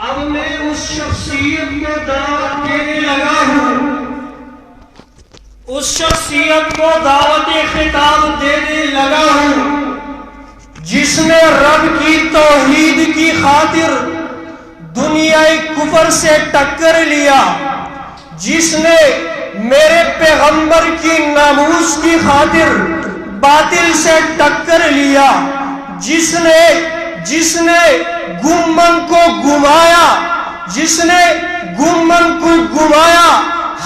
اب میں اس شخصیت کو دعوت دینے لگا ہوں، اس شخصیت کو دعوت خطاب دینے لگا ہوں جس نے رب کی توحید کی خاطر دنیائی کفر سے ٹکر لیا، جس نے میرے پیغمبر کی ناموس کی خاطر باطل سے ٹکر لیا، جس نے گمن کو گمایا، جس نے گمن کو گمایا،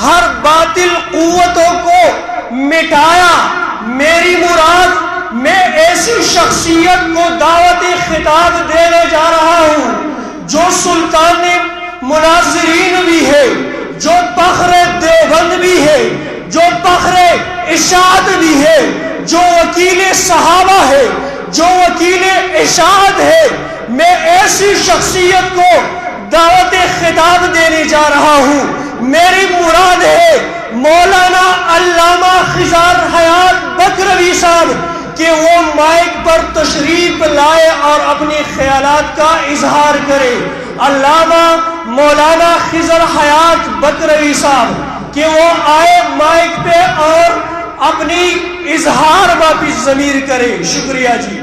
ہر باطل قوتوں کو مٹایا۔ میری مراد، میں ایسی شخصیت کو دعوت خطاب دینے جا رہا ہوں جو سلطان مناظرین بھی ہے، جو فخر دیوبند بھی ہے، جو فخر اشاعت بھی ہے، جو وکیل صحابہ ہے، جو وکیل اشاعت ہے۔ میں ایسی شخصیت کو دعوت خطاب دینے جا رہا ہوں۔ میری مراد ہے مولانا علامہ خضر حیات بکروی صاحب کہ وہ مائک پر تشریف لائے اور اپنی خیالات کا اظہار کرے۔ علامہ مولانا خضر حیات بکروی صاحب کہ وہ آئے مائک پہ اور اپنی اظہار واپس ضمیر کرے۔ شکریہ جی۔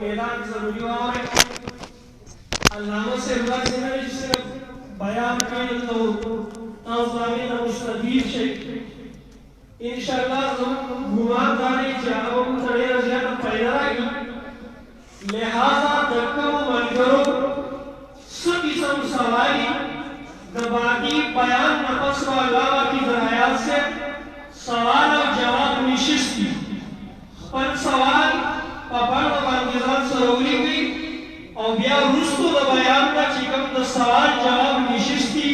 اعلان ضروری ہوا ہے علامہ سے جس نے بیان کیا تو آزادی مستدیف سے انشاءاللہ گمان داری جاؤں تڑے رضیان پیدا رہی، لہذا دکھو منگرو سکی سم سوالی دباقی بیان نفس و علامہ کی ذرائعات سے سوال اور جواب نشستی پر سوال پاپڑ و بانگیزات سروری ہوئی اور بیا رستو دا بیان کا چکم دا سوال جواب نشستی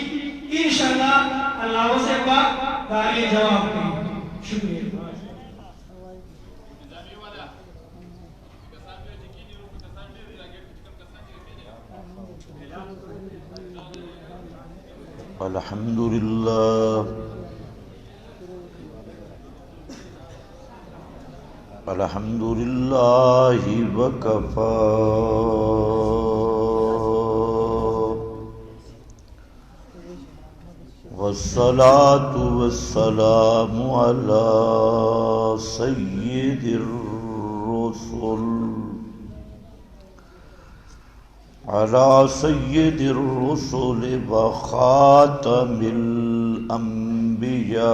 انشاءاللہ اللہ سے پاک داری جواب کی۔ شکریہ۔ الحمدللہ وکفا والصلاة والسلام علی سید الرسل وخاتم الانبیاء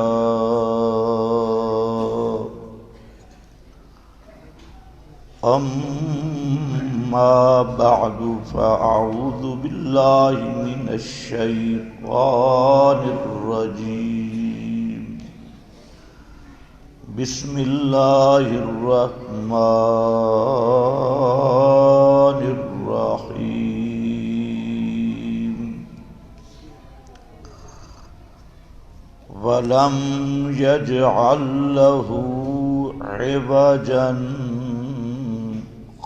اما بعد فاعوذ باللہ من الشیطان الرجیم بسم اللہ الرحمن الرحیم ولم يجعل له عوجا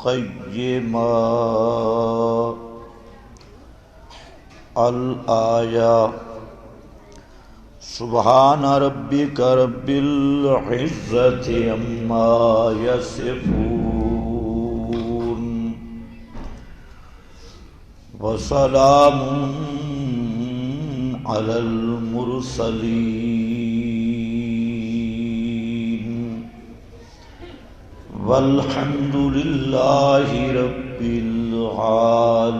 قیما الآیہ سبحان ربک رب العزت عما یصفون وسلام علی المرسلین والحمد للہ رب العالمین۔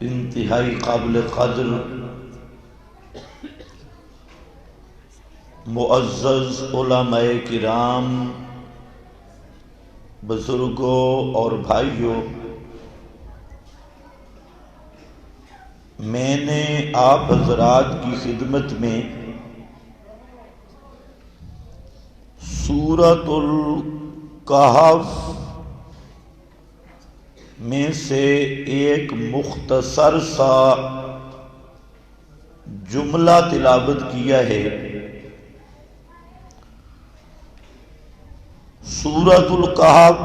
انتہائی قابل قدر معزز علماء کرام، بزرگوں اور بھائیوں، میں نے آپ حضرات کی خدمت میں سورۃ الکہف میں سے ایک مختصر سا جملہ تلاوت کیا ہے سورۃ الکہف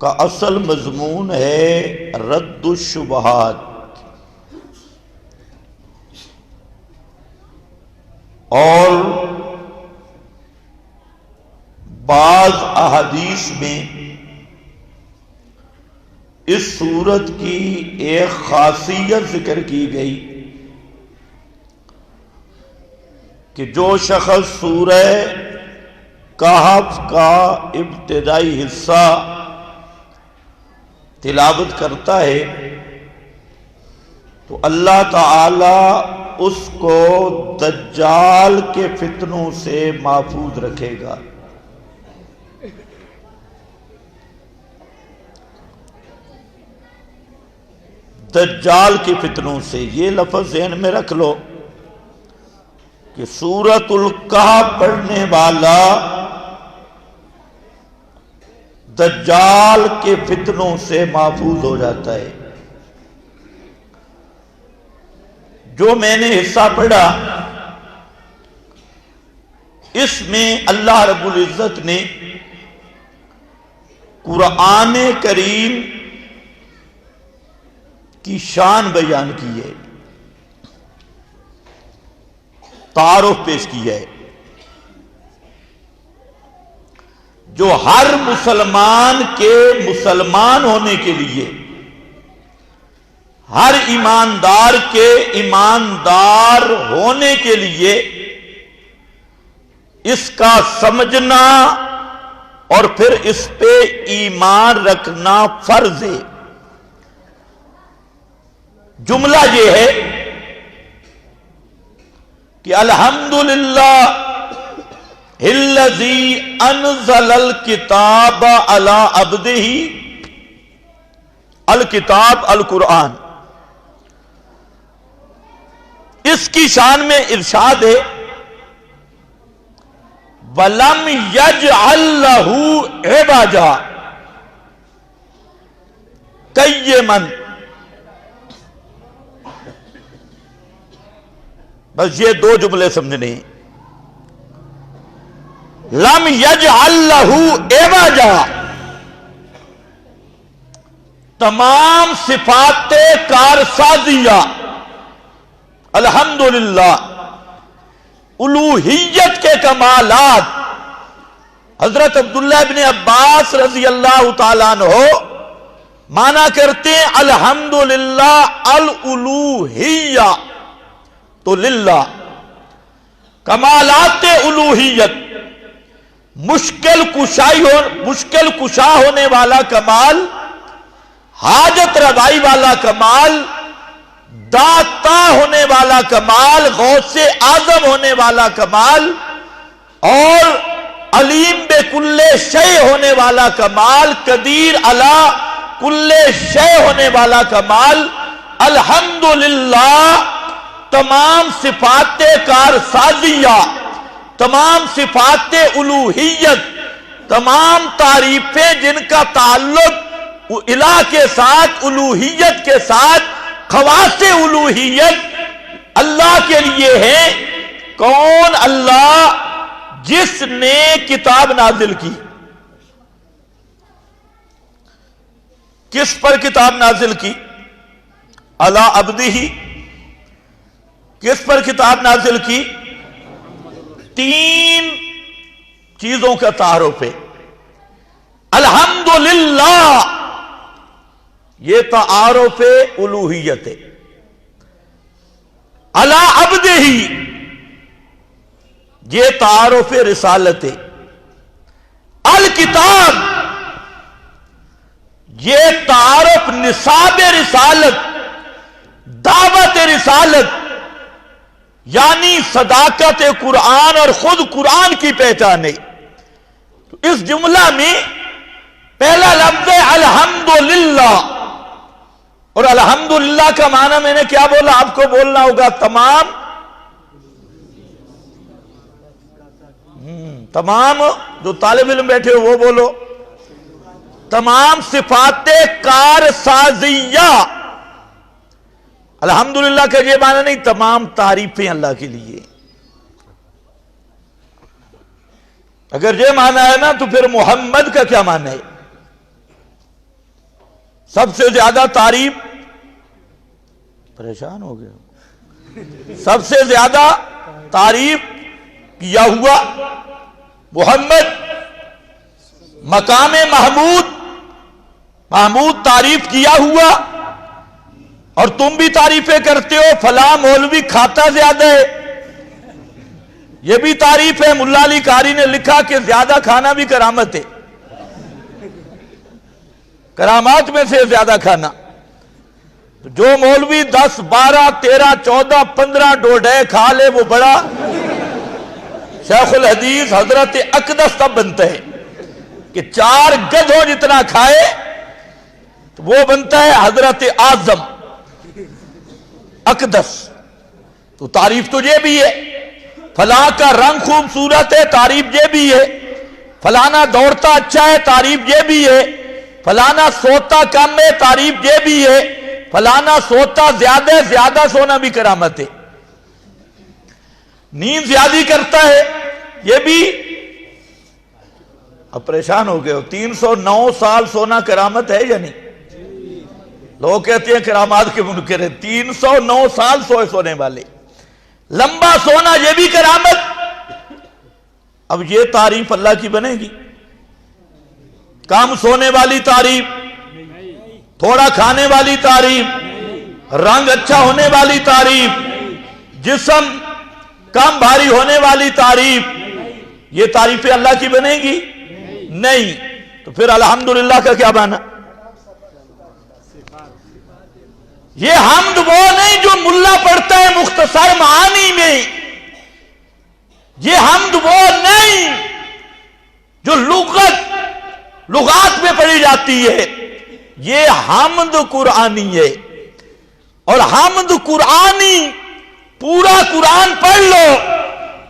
کا اصل مضمون ہے رد الشبہات، اور بعض احادیث میں اس سورت کی ایک خاصیت ذکر کی گئی کہ جو شخص سورہ کہف کا ابتدائی حصہ تلاوت کرتا ہے تو اللہ تعالی اس کو دجال کے فتنوں سے محفوظ رکھے گا۔ دجال کے فتنوں سے، یہ لفظ ذہن میں رکھ لو کہ سورۃ الکہف پڑھنے والا دجال کے فتنوں سے محفوظ ہو جاتا ہے۔ جو میں نے حصہ پڑھا اس میں اللہ رب العزت نے قرآن کریم کی شان بیان کی ہے، تعارف پیش کیا ہے، جو ہر مسلمان کے مسلمان ہونے کے لیے، ہر ایماندار کے ایماندار ہونے کے لیے اس کا سمجھنا اور پھر اس پہ ایمان رکھنا فرض ہے۔ جملہ یہ ہے کہ الحمدللہ الذی انزل الکتاب علی عبدہ، الکتاب القرآن، اس کی شان میں ارشاد ہے وَلَمْ يَجْعَلْ لَهُ عِوَجًا قَيِّمًا۔ بس یہ دو جملے سمجھنے ہیں۔ لم یجعل لہ عوجا، تمام صفات کارسازیہ الحمدللہ، الوہیت کے کمالات حضرت عبداللہ ابن عباس رضی اللہ تعالیٰ عنہ مانا کرتے ہیں الحمدللہ الالوہیہ، تو للہ کمالات الوہیت، مشکل کشا ہونے والا کمال، حاجت روائی والا کمال، داتا ہونے والا کمال، غوث اعظم ہونے والا کمال، اور علیم بکل شیء ہونے والا کمال، قدیر علی کل شیء ہونے والا کمال، الحمدللہ تمام صفات کارسازیہ، تمام صفات الوہیت، تمام تعریفیں جن کا تعلق الہ کے ساتھ، الوہیت کے ساتھ، خواص الوہیت اللہ کے لیے ہے۔ کون؟ اللہ جس نے کتاب نازل کی۔ کس پر کتاب نازل کی؟ علی عبدہ۔ کس پر کتاب نازل کی؟ تین چیزوں کا تعارف ہے۔ الحمدللہ یہ تعارف الوہیت ہے، علی عبدہ یہ تعارف رسالت ہے، الکتاب یہ تعارف نصاب رسالت، دعوت رسالت، یعنی صداقت قرآن اور خود قرآن کی پہچان ہے۔ تو اس جملہ میں پہلا لفظ ہے الحمدللہ، اور الحمدللہ کا معنی میں نے کیا بولا؟ آپ کو بولنا ہوگا تمام جو طالب علم بیٹھے ہو وہ بولو، تمام صفات کارسازیہ۔ الحمدللہ کا یہ معنی نہیں تمام تعریفیں اللہ کے لیے، اگر یہ مانا ہے نا تو پھر محمد کا کیا مانا ہے؟ سب سے زیادہ تعریف، پریشان ہو گئے، سب سے زیادہ تعریف کیا ہوا محمد، مقام محمود تعریف کیا ہوا، اور تم بھی تعریفیں کرتے ہو، فلاں مولوی کھاتا زیادہ ہے، یہ بھی تعریف ہے۔ ملا علی قاری نے لکھا کہ زیادہ کھانا بھی کرامت ہے، کرامات میں سے زیادہ کھانا۔ جو مولوی 10 12 13 14 15 ڈوڈے کھا لے وہ بڑا شیخ الحدیث حضرت اقدس تب بنتا ہے کہ 4 گدھوں جتنا کھائے تو وہ بنتا ہے حضرت اعظم اقدس۔ تو تعریف تو یہ بھی ہے، فلاں کا رنگ خوبصورت ہے، تعریف یہ بھی ہے، فلانا دوڑتا اچھا ہے، تعریف یہ بھی ہے، فلانا سوتا کم ہے، تعریف یہ بھی ہے، فلانا سوتا زیادہ سونا بھی کرامت ہے، نیند زیادہ کرتا ہے یہ بھی۔ اب پریشان ہو گئے ہو، 309 سال سونا کرامت ہے یا نہیں؟ لوگ کہتے ہیں کرامات کے منکر ہیں، 309 سال سونے والے، لمبا سونا یہ بھی کرامت۔ اب یہ تعریف اللہ کی بنے گی؟ کم سونے والی تعریف، تھوڑا کھانے والی تعریف، رنگ اچھا ہونے والی تعریف، جسم کم بھاری ہونے والی تعریف، یہ تعریفیں اللہ کی بنے گی؟ نہیں۔ تو پھر الحمدللہ کا کیا معنی؟ یہ حمد وہ نہیں جو ملا پڑھتا ہے مختصر معانی میں، یہ حمد وہ نہیں جو لغات میں پڑھی جاتی ہے، یہ حمد قرآنی ہے۔ اور حمد قرآنی پورا قرآن پڑھ لو،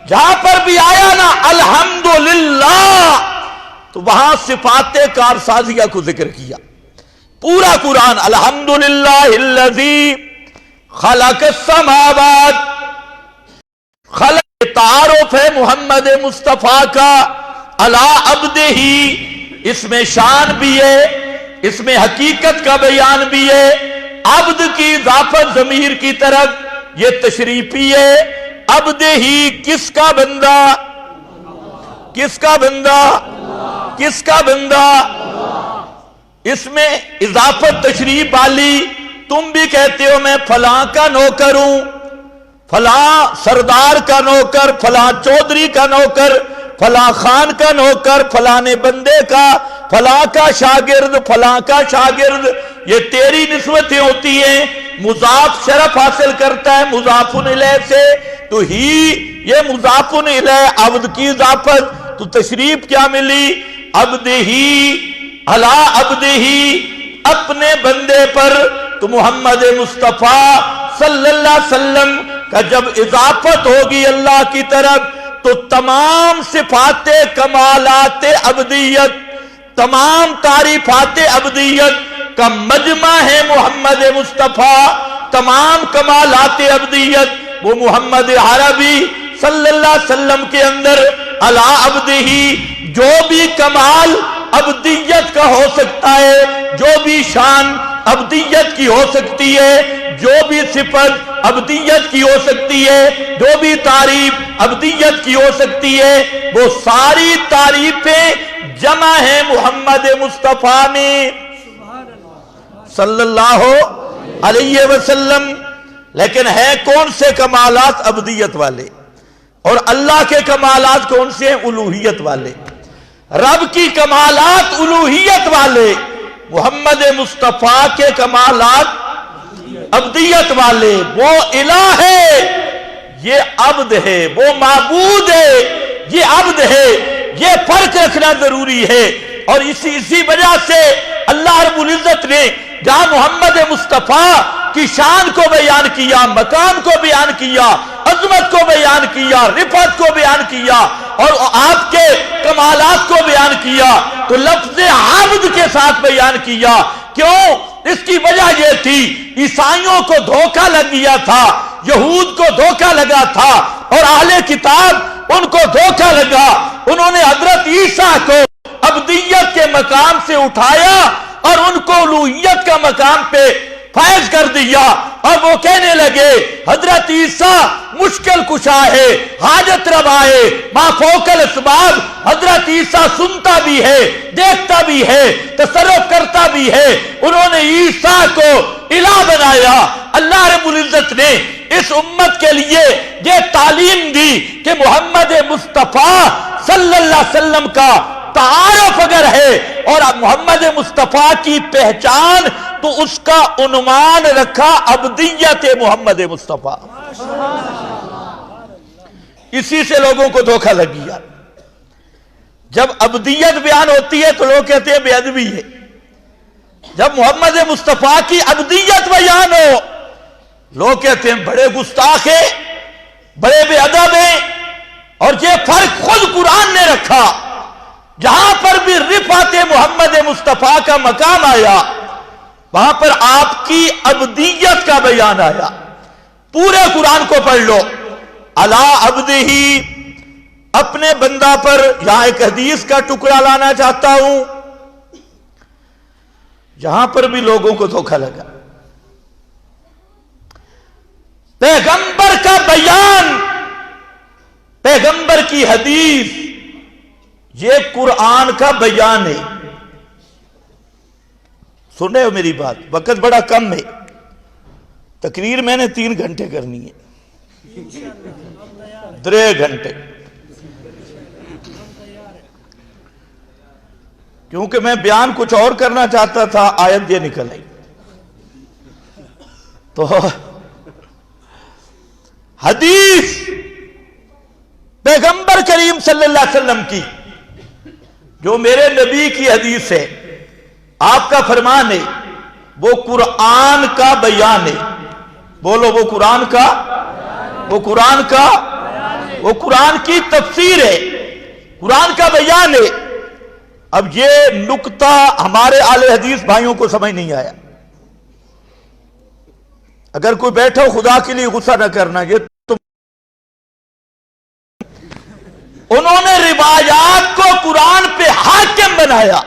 جہاں پر بھی آیا نا الحمدللہ تو وہاں صفات کارسازیہ کو ذکر کیا۔ پورا قرآن الحمدللہ الذی خلق السماوات، خلق تعارف ہے محمد مصطفیٰ کا علی عبدہ، اس میں شان بھی ہے، اس میں حقیقت کا بیان بھی ہے، عبد کی اضافت ضمیر کی طرف یہ تشریفی ہے۔ عبدہ کس کا بندہ؟ کس کا بندہ؟ کس کا بندہ؟ اس میں اضافت تشریف والی، تم بھی کہتے ہو میں فلاں کا نوکر ہوں، فلاں سردار کا نوکر، فلاں چودھری کا نوکر، فلاں خان کا نوکر، فلانے بندے کا، فلاں کا شاگرد، فلاں کا شاگرد، یہ تیری نسبتیں ہوتی ہیں۔ مضاف شرف حاصل کرتا ہے مضاف الیہ سے، تو ہی یہ مضاف الیہ عبد کی اضافت، تو تشریف کیا ملی؟ عبد ہی علی عبد ہی، اپنے بندے پر۔ تو محمد مصطفیٰ صلی اللہ علیہ وسلم کا جب اضافت ہوگی اللہ کی طرف تو تمام صفات کمالات عبدیت، تمام تعریفات عبدیت کا مجمع ہے محمد مصطفیٰ، تمام کمالات عبدیت وہ محمد عربی صلی اللہ علیہ وسلم کے اندر علی عبدہ، جو بھی کمال عبدیت کا ہو سکتا ہے، جو بھی شان عبدیت کی ہو سکتی ہے، جو بھی صفت عبدیت کی ہو سکتی ہے، جو بھی تعریف عبدیت کی ہو سکتی ہے، وہ ساری تعریفیں جمع ہیں محمد مصطفیٰ میں صلی اللہ علیہ وسلم۔ لیکن ہے کون سے کمالات؟ عبدیت والے۔ اور اللہ کے کمالات کون سے ہیں؟ الوہیت والے۔ رب کی کمالات الوہیت والے، محمد مصطفیٰ کے کمالات عبدیت والے۔ وہ الہ ہے، یہ عبد ہے، وہ معبود ہے، یہ عبد ہے۔ یہ فرق رکھنا ضروری ہے۔ اور اسی وجہ سے اللہ رب العزت نے جہاں محمد مصطفیٰ کی شان کو بیان کیا، مقام کو بیان کیا، عظمت کو بیان کیا، رفعت کو بیان کیا، اور آپ کے کمالات کو بیان کیا، تو لفظ عبد کے ساتھ بیان کیا۔ کیوں؟ اس کی وجہ یہ تھی عیسائیوں کو دھوکہ لگ گیا تھا، یہود کو دھوکہ لگا تھا، اور اہل کتاب ان کو دھوکہ لگا، انہوں نے حضرت عیسیٰ کو عبدیت کے مقام سے اٹھایا اور ان کو الوہیت کا مقام پہ فائز کر دیا، اور وہ کہنے لگے حضرت عیسیٰ مشکل کشا ہے، حاجت روا ہے، ما فوق الاسباب۔ حضرت عیسیٰ سنتا بھی ہے، دیکھتا بھی ہے، تصرف کرتا بھی ہے۔ انہوں نے عیسیٰ کو الہ بنایا۔ اللہ رب العزت نے اس امت کے لیے یہ تعلیم دی کہ محمد مصطفیٰ صلی اللہ علیہ وسلم کا تعارف اگر ہے اور محمد مصطفیٰ کی پہچان، تو اس کا عنوان رکھا عبدیت محمد مصطفیٰ۔ اسی سے لوگوں کو دھوکہ لگ گیا۔ جب عبدیت بیان ہوتی ہے تو لوگ کہتے ہیں بے ادبی ہے، جب محمد مصطفیٰ کی عبدیت بیان ہو لوگ کہتے ہیں بڑے گستاخ ہیں، بڑے بے ادب ہیں۔ اور یہ فرق خود قرآن نے رکھا، جہاں پر بھی رفعت محمد مصطفیٰ کا مقام آیا وہاں پر آپ کی عبدیت کا بیان آیا۔ پورے قرآن کو پڑھ لو، علی عبدہ، اپنے بندہ پر۔ یہاں ایک حدیث کا ٹکڑا لانا چاہتا ہوں جہاں پر بھی لوگوں کو دھوکہ لگا۔ پیغمبر کا بیان، پیغمبر کی حدیث، یہ قرآن کا بیان ہے۔ سنے ہو میری بات، وقت بڑا کم ہے، تقریر میں نے 3 گھنٹے کرنی ہے، 3 گھنٹے، کیونکہ میں بیان کچھ اور کرنا چاہتا تھا، آیت یہ نکل آئی۔ تو حدیث پیغمبر کریم صلی اللہ علیہ وسلم کی، جو میرے نبی کی حدیث ہے، آپ کا فرمان ہے، وہ قرآن کا بیان ہے۔ بولو، وہ قرآن کا، وہ قرآن کا، وہ قرآن کی تفسیر ہے، قرآن کا بیان ہے۔ اب یہ نقطہ ہمارے اہل حدیث بھائیوں کو سمجھ نہیں آیا۔ اگر کوئی بیٹھو، خدا کے لیے غصہ نہ کرنا، یہ انہوں نے روایات کو قرآن پہ حاکم بنایا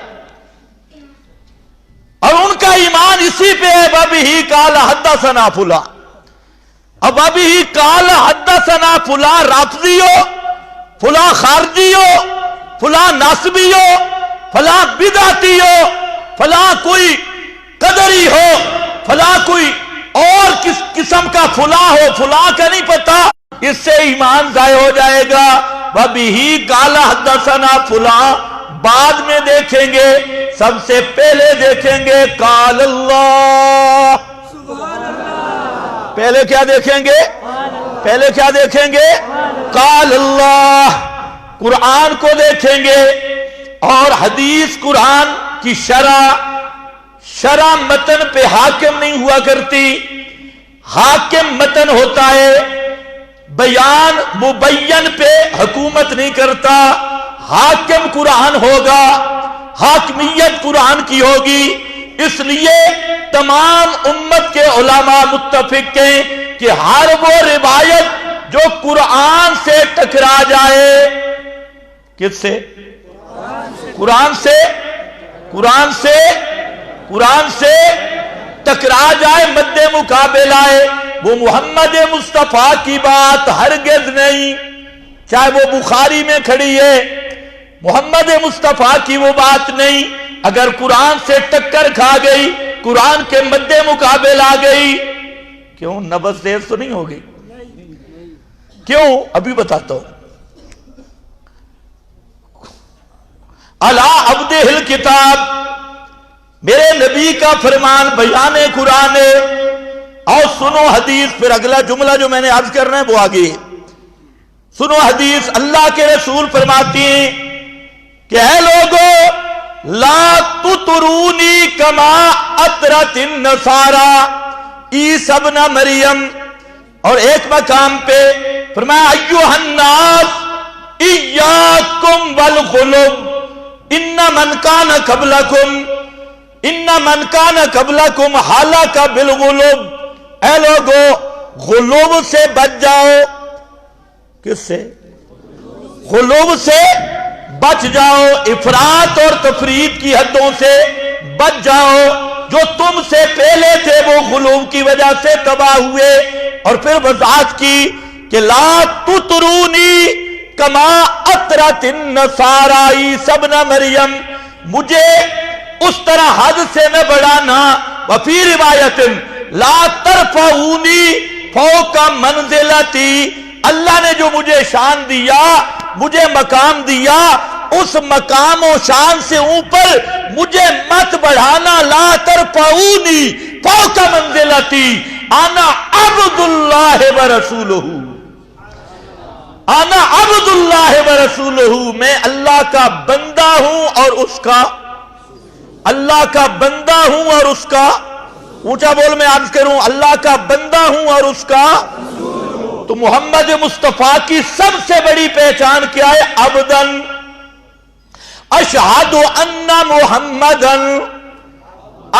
اور ان کا ایمان اسی پہ ہے۔ وَبِهِ قَالَ حَدَّثَنَا فُلَانٌ، اب وَبِهِ قَالَ حَدَّثَنَا فُلَانٌ رافضی ہو، فلاں خارجی ہو، فلاں ناصبی ہو، فلاں بدعتی ہو، فلاں کوئی قدری ہو، فلاں کوئی اور کس قسم کا فلاں ہو، فلاں کا نہیں پتا، اس سے ایمان ضائع ہو جائے گا۔ وَبِهِ قَالَ حَدَّثَنَا فُلَانٌ بعد میں دیکھیں گے، سب سے پہلے دیکھیں گے قال اللہ۔ پہلے کیا دیکھیں گے؟ پہلے کیا دیکھیں گے؟ قال اللہ، قرآن کو دیکھیں گے۔ اور حدیث قرآن کی شرح متن پہ حاکم نہیں ہوا کرتی، حاکم متن ہوتا ہے، بیان مبین پہ حکومت نہیں کرتا۔ حاکم قرآن ہوگا، حاکمیت قرآن کی ہوگی۔ اس لیے تمام امت کے علماء متفق ہیں کہ ہر وہ روایت جو قرآن سے ٹکرا جائے، کس سے؟ قرآن سے، قرآن سے، قرآن سے ٹکرا جائے، مد مقابل آئے، وہ محمد مصطفیٰ کی بات ہرگز نہیں، چاہے وہ بخاری میں کھڑی ہے، محمد مصطفیٰ کی وہ بات نہیں۔ اگر قرآن سے ٹکر کھا گئی، قرآن کے مد مقابل آ گئی، کیوں نبض تیز تو نہیں ہو گئی؟ کیوں؟ ابھی بتاتا ہوں۔ علی عبدہ الکتاب، میرے نبی کا فرمان بیان قرآن ہے۔ اور سنو حدیث، پھر اگلا جملہ جو میں نے عرض کرنا ہے وہ آگے۔ سنو حدیث، اللہ کے رسول فرماتی ہیں کہ اے لوگو لا تطرونی کما اطرت النصارى عیسی ابن مریم۔ اور ایک مقام پہ فرمایا ایھا الناس ایاکم والغلو ان من کان قبلکم، ان من کان قبلکم ہلاک بالغلو۔ اے لوگو غلو سے بچ جاؤ۔ کس سے؟ غلو سے بچ جاؤ، افراط اور تفریط کی حدوں سے بچ جاؤ، جو تم سے پہلے تھے وہ غلو کی وجہ سے تباہ ہوئے۔ اور پھر وضاحت کی کہ لا تطرونی کما اطرت النصارى عیسی ابن مریم، مجھے اس طرح حد سے نہ بڑھانا۔ وفی روایت لا ترفعونی فوق منزلتی، اللہ نے جو مجھے شان دیا، مجھے مقام دیا، اس مقام و شان سے اوپر مجھے مت بڑھانا۔ لا ترفعونی فوق منزلتی انا عبد اللہ ورسولہ، انا عبد اللہ ورسولہ، میں اللہ کا بندہ ہوں اور اس کا، اللہ کا بندہ ہوں اور اس کا، اونچا بول میں عرض کروں، اللہ کا بندہ ہوں اور اس کا۔ تو محمد مصطفیٰ کی سب سے بڑی پہچان کیا ہے؟ عبدن، اشہد ان محمدن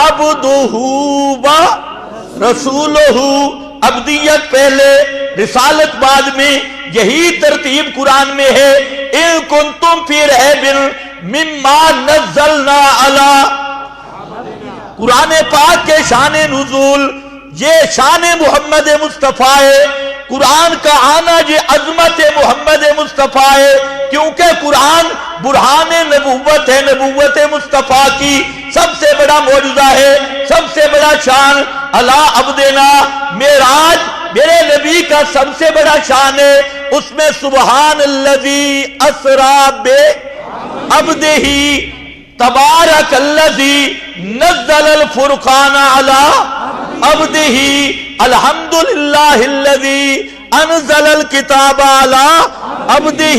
عبدہ و رسولہ، عبدیت پہلے رسالت بعد میں، یہی ترتیب قرآن میں ہے۔ ان کنتم فی ریب مما نزلنا علی، قرآن پاک کے شان نزول یہ شان محمد مصطفیٰ ہے، قرآن کا آنا یہ عظمت محمد مصطفیٰ ہے، کیونکہ قرآن برہان نبوت ہے، نبوت مصطفیٰ کی سب سے بڑا معجزہ ہے، سب سے بڑا شان۔ علی عبدنا، معراج میرے نبی کا سب سے بڑا شان ہے، اس میں سبحان الذی اسریٰ بعبدہ تبارک الذی نزل الفرقان علی عبدہ الحمدللہ الذی انزل الکتاب علی عبدہ،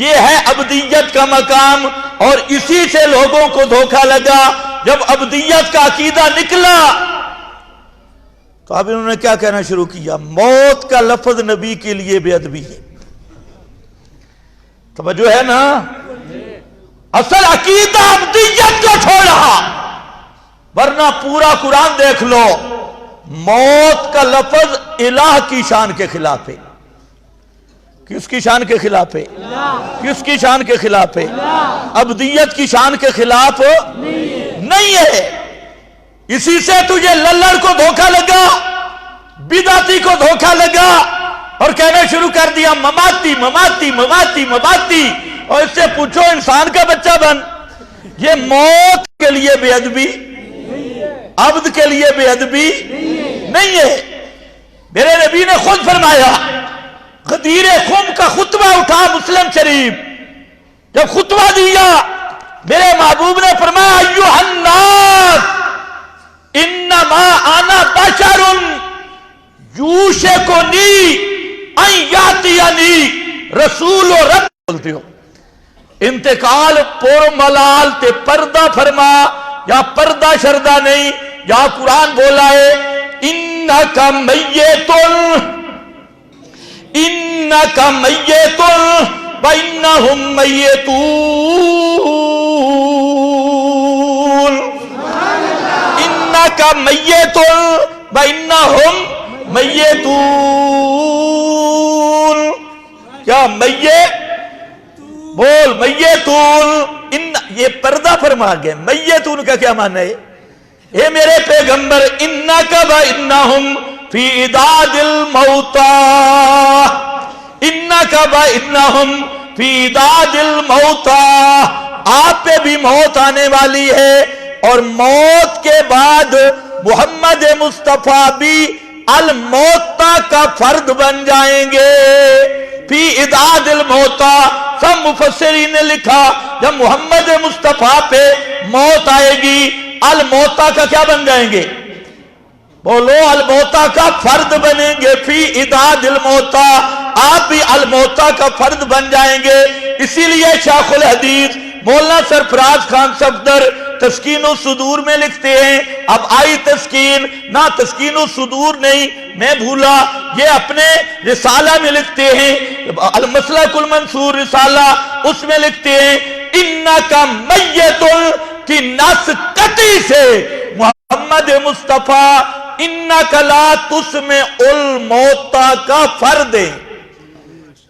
یہ ہے عبدیت کا مقام۔ اور اسی سے لوگوں کو دھوکہ لگا، جب عبدیت کا عقیدہ نکلا تو اب انہوں نے کیا کہنا شروع کیا؟ موت کا لفظ نبی کے لیے بے ادبی ہے۔ توجہ ہے نا؟ اصل عقیدہ عبدیت کو چھوڑا، ورنہ پورا قرآن دیکھ لو، موت کا لفظ الہ کی شان کے خلاف ہے۔ کس کی شان کے خلاف ہے؟ کس کی شان کے خلاف ہے؟ عبدیت کی شان کے خلاف نہیں ہے۔ اسی سے تجھے للڑ کو دھوکہ لگا، بدعتی کو دھوکہ لگا، اور کہنا شروع کر دیا مماتی مماتی مماتی مماتی، اور اس سے پوچھو انسان کا بچہ بن۔ یہ موت کے لیے بے ادبی، عبد کے لیے بے ادبی نہیں ہے۔ میرے نبی نے خود فرمایا، غدیر خم کا خطبہ اٹھا مسلم شریف، جب خطبہ دیا میرے محبوب نے فرمایا ایھا الناس انما انا بشر یوشکنی ان یاتینی رسول رب، بولتے ہو انتقال پر ملال تے پردہ فرما، یا پردہ شردہ نہیں، یا قرآن بولا ہے انکا میتن انکا میتن وانہم میتون، انکا میتن وانہم میتون، کیا میت بول میتون، یہ پردہ فرما گئے۔ میتون کا کیا معنی ہے؟ اے میرے پیغمبر انکا وانہم فی اعداد الموتى، انکا وانہم فی اعداد الموتى، آپ پہ بھی موت آنے والی ہے، اور موت کے بعد محمد مصطفیٰ بھی الموتى کا فرد بن جائیں گے۔ فی اعداد الموتى، سب مفسرین نے لکھا جب محمد مصطفیٰ پہ موت آئے گی الموتى کا کیا بن جائیں گے؟ بولو الموتى کا فرد بنیں گے۔ فی اعداد الموتى، آپ بھی الموتى کا فرد بن جائیں گے۔ اسی لیے شیخ الحدیث مولانا سرفراز خان صفدر تسکین الصدور میں لکھتے ہیں، اب آئی تسکین، نہ تسکین الصدور نہیں، میں بھولا، یہ اپنے رسالہ میں لکھتے ہیں، المسلک المنصور رسالہ، اس میں لکھتے ہیں انکا میت کی نس قطعی سے محمد مصطفیٰ انکا لا تسمع الموتى کا فرد ہے۔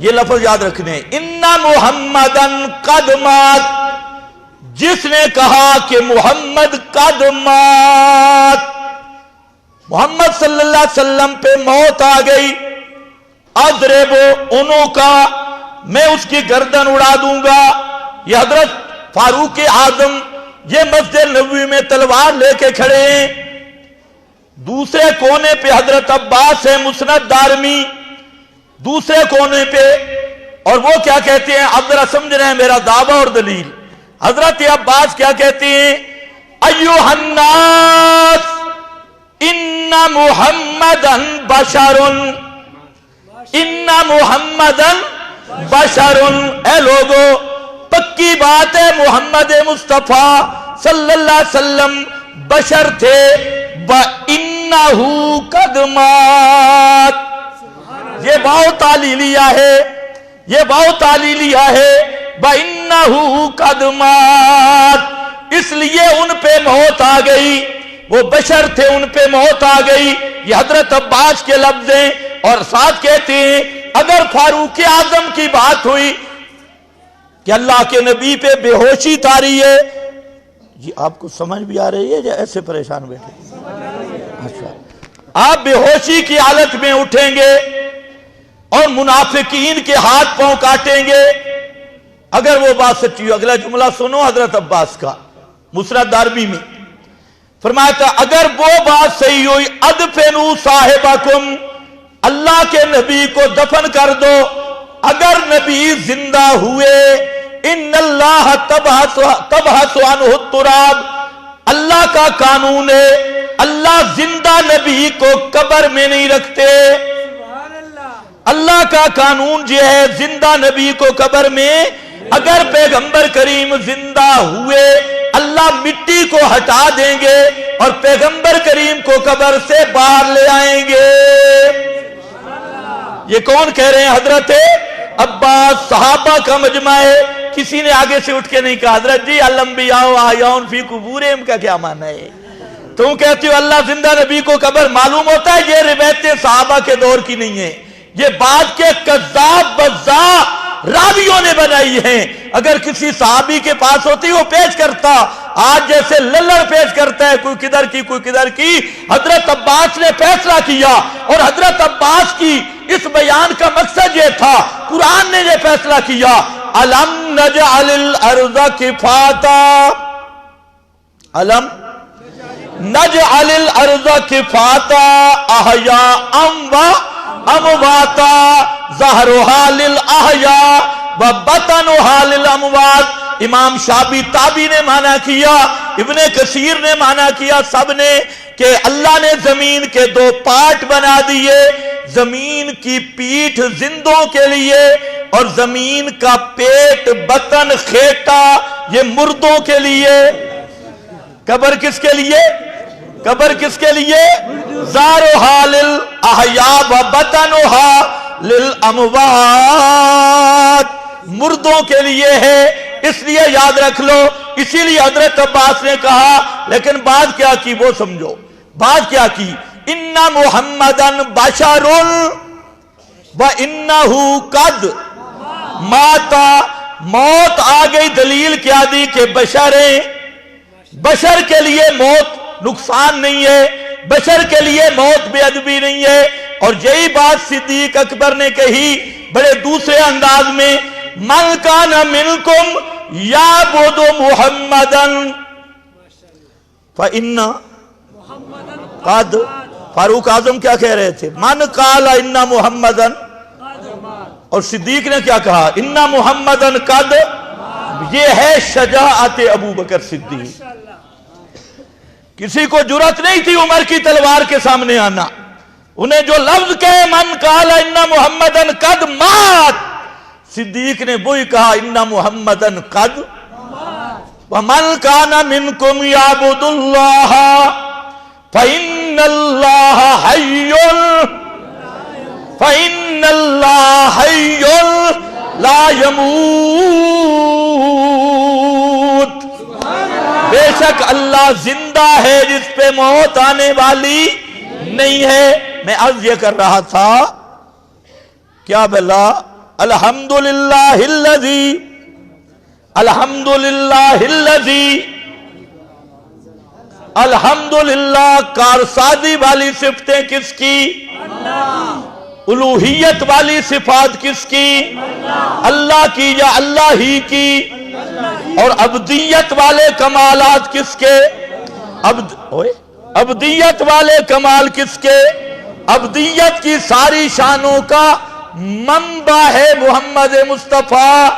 یہ لفظ یاد رکھنے، اِنَّ مُحَمَّدًا قَدْ مَاتَ، جس نے کہا کہ محمد قد مات، محمد صلی اللہ علیہ وسلم پہ موت آ گئی، اضربو عنقہ، میں اس کی گردن اڑا دوں گا۔ یہ حضرت فاروق اعظم یہ مسجد نبوی میں تلوار لے کے کھڑے ہیں، دوسرے کونے پہ حضرت عباس ہے مسند دارمی، دوسرے کونے پہ، اور وہ کیا کہتے ہیں، اب ذرا سمجھ رہے ہیں میرا دعویٰ اور دلیل۔ حضرت عباس کیا کہتے ہیں، ایھا الناس ان محمدن بشر، ان محمدن بشر، اے لوگو پکی بات ہے محمد مصطفیٰ صلی اللہ علیہ وسلم بشر تھے، وَإِنَّهُ قَدْ مَاتَ، یہ واو تعلیلیہ ہے، یہ واو تعلیلیہ ہے، وَإِنَّهُ قَدْ مَاتَ، اس لیے ان پہ موت آ گئی، وہ بشر تھے ان پہ موت آ گئی، یہ حضرت عباس کے لفظ ہیں۔ اور ساتھ کہتے ہیں اگر فاروق اعظم کی بات ہوئی کہ اللہ کے نبی پہ بے ہوشی تاری ہے، جی آپ کو سمجھ بھی آ رہی ہے یا ایسے پریشان بیٹھے؟ اچھا، آپ بے ہوشی کی حالت میں اٹھیں گے اور منافقین کے ہاتھ پاؤں کاٹیں گے، اگر وہ بات سچی ہو۔ اگلا جملہ سنو حضرت عباس کا مسند دارمی میں فرمایا تھا اگر وہ بات صحیح ہوئی، ادفنوا صاحبکم، اللہ کے نبی کو دفن کر دو، اگر نبی زندہ ہوئے، ان اللہ تبحث عنہ التراب، اللہ کا قانون ہے اللہ زندہ نبی کو قبر میں نہیں رکھتے، اللہ کا قانون جو ہے زندہ نبی کو قبر میں، اگر پیغمبر کریم زندہ ہوئے اللہ مٹی کو ہٹا دیں گے اور پیغمبر کریم کو قبر سے باہر لے آئیں گے۔ یہ کون کہہ رہے ہیں؟ حضرت عباس، صحابہ کا مجمع ہے، کسی نے آگے سے اٹھ کے نہیں کہا حضرت جی الانبیاء احیاء فی قبورہم کا کیا معنی ہے؟ تم کہتے ہو اللہ زندہ نبی کو قبر، معلوم ہوتا ہے یہ روایتیں صحابہ کے دور کی نہیں ہیں، یہ بعد کے کذاب وضاع راویوں نے بنائی ہیں، اگر کسی صحابی کے پاس ہوتی وہ پیش کرتا، آج جیسے للڑ پیش کرتا ہے کوئی کدھر کی کوئی کدھر کی۔ حضرت عباس نے فیصلہ کیا اور حضرت عباس کی اس بیان کا مقصد یہ تھا، قرآن نے یہ فیصلہ کیا، الم نجعل الارض کفاتا، الم نجعل الارض کفاتا احیاء و امواتا، ظہرها للاحیاء و بطنها للاموات۔ امام شافعی تابعی نے مانا کیا، ابن کثیر نے مانا کیا، سب نے، کہ اللہ نے زمین کے دو پارٹ بنا دیے، زمین کی پیٹھ زندوں کے لیے اور زمین کا پیٹ بطن خیٹا یہ مردوں کے لیے۔ قبر کس کے لیے؟ قبر کس کے لیے؟ ظہرها للاحیاء و بطنها للاموات، مردوں کے لیے ہے، اس لیے یاد رکھ لو۔ اسی لیے حضرت عباس نے کہا، لیکن بات کیا کی وہ سمجھو، بات کیا کی، ان محمدن بشر و انہ قد ماتا، موت آ گئی، دلیل کیا دی کہ بشر ہیں، بشر کے لیے موت نقصان نہیں ہے، بشر کے لیے موت بے ادبی نہیں ہے۔ اور یہی بات صدیق اکبر نے کہی بڑے دوسرے انداز میں، من کان منکم یعبد محمدا فإن قد، فاروق اعظم کیا کہہ رہے تھے؟ من قال ان محمدا، اور صدیق نے کیا کہا؟ ان محمدا قد، یہ ہے شجاعت ابو بکر صدیق۔ کسی کو جرأت نہیں تھی عمر کی تلوار کے سامنے آنا، انہیں جو لفظ کہے من قال ان محمدا قد مات، صدیق نے وہی کہا ان محمدا قد، ومن کان منکم یعبد اللہ فإن اللہ حی، فإن اللہ حی لا یموت، بے شک اللہ زندہ ہے جس پہ موت آنے والی نہیں ہے۔ میں عرض یہ کر رہا تھا، کیا بھلا الحمدللہ الذی، الحمدللہ الذی، الحمدللہ کارسازی والی صفتیں کس کی؟ الوہیت والی صفات کس کی؟ اللہ کی یا اللہ ہی کی؟ اور عبدیت والے کمالات کس کے؟ عبدیت والے کمال کس کے؟ عبدیت کی ساری شانوں کا منبع ہے محمد مصطفیٰ،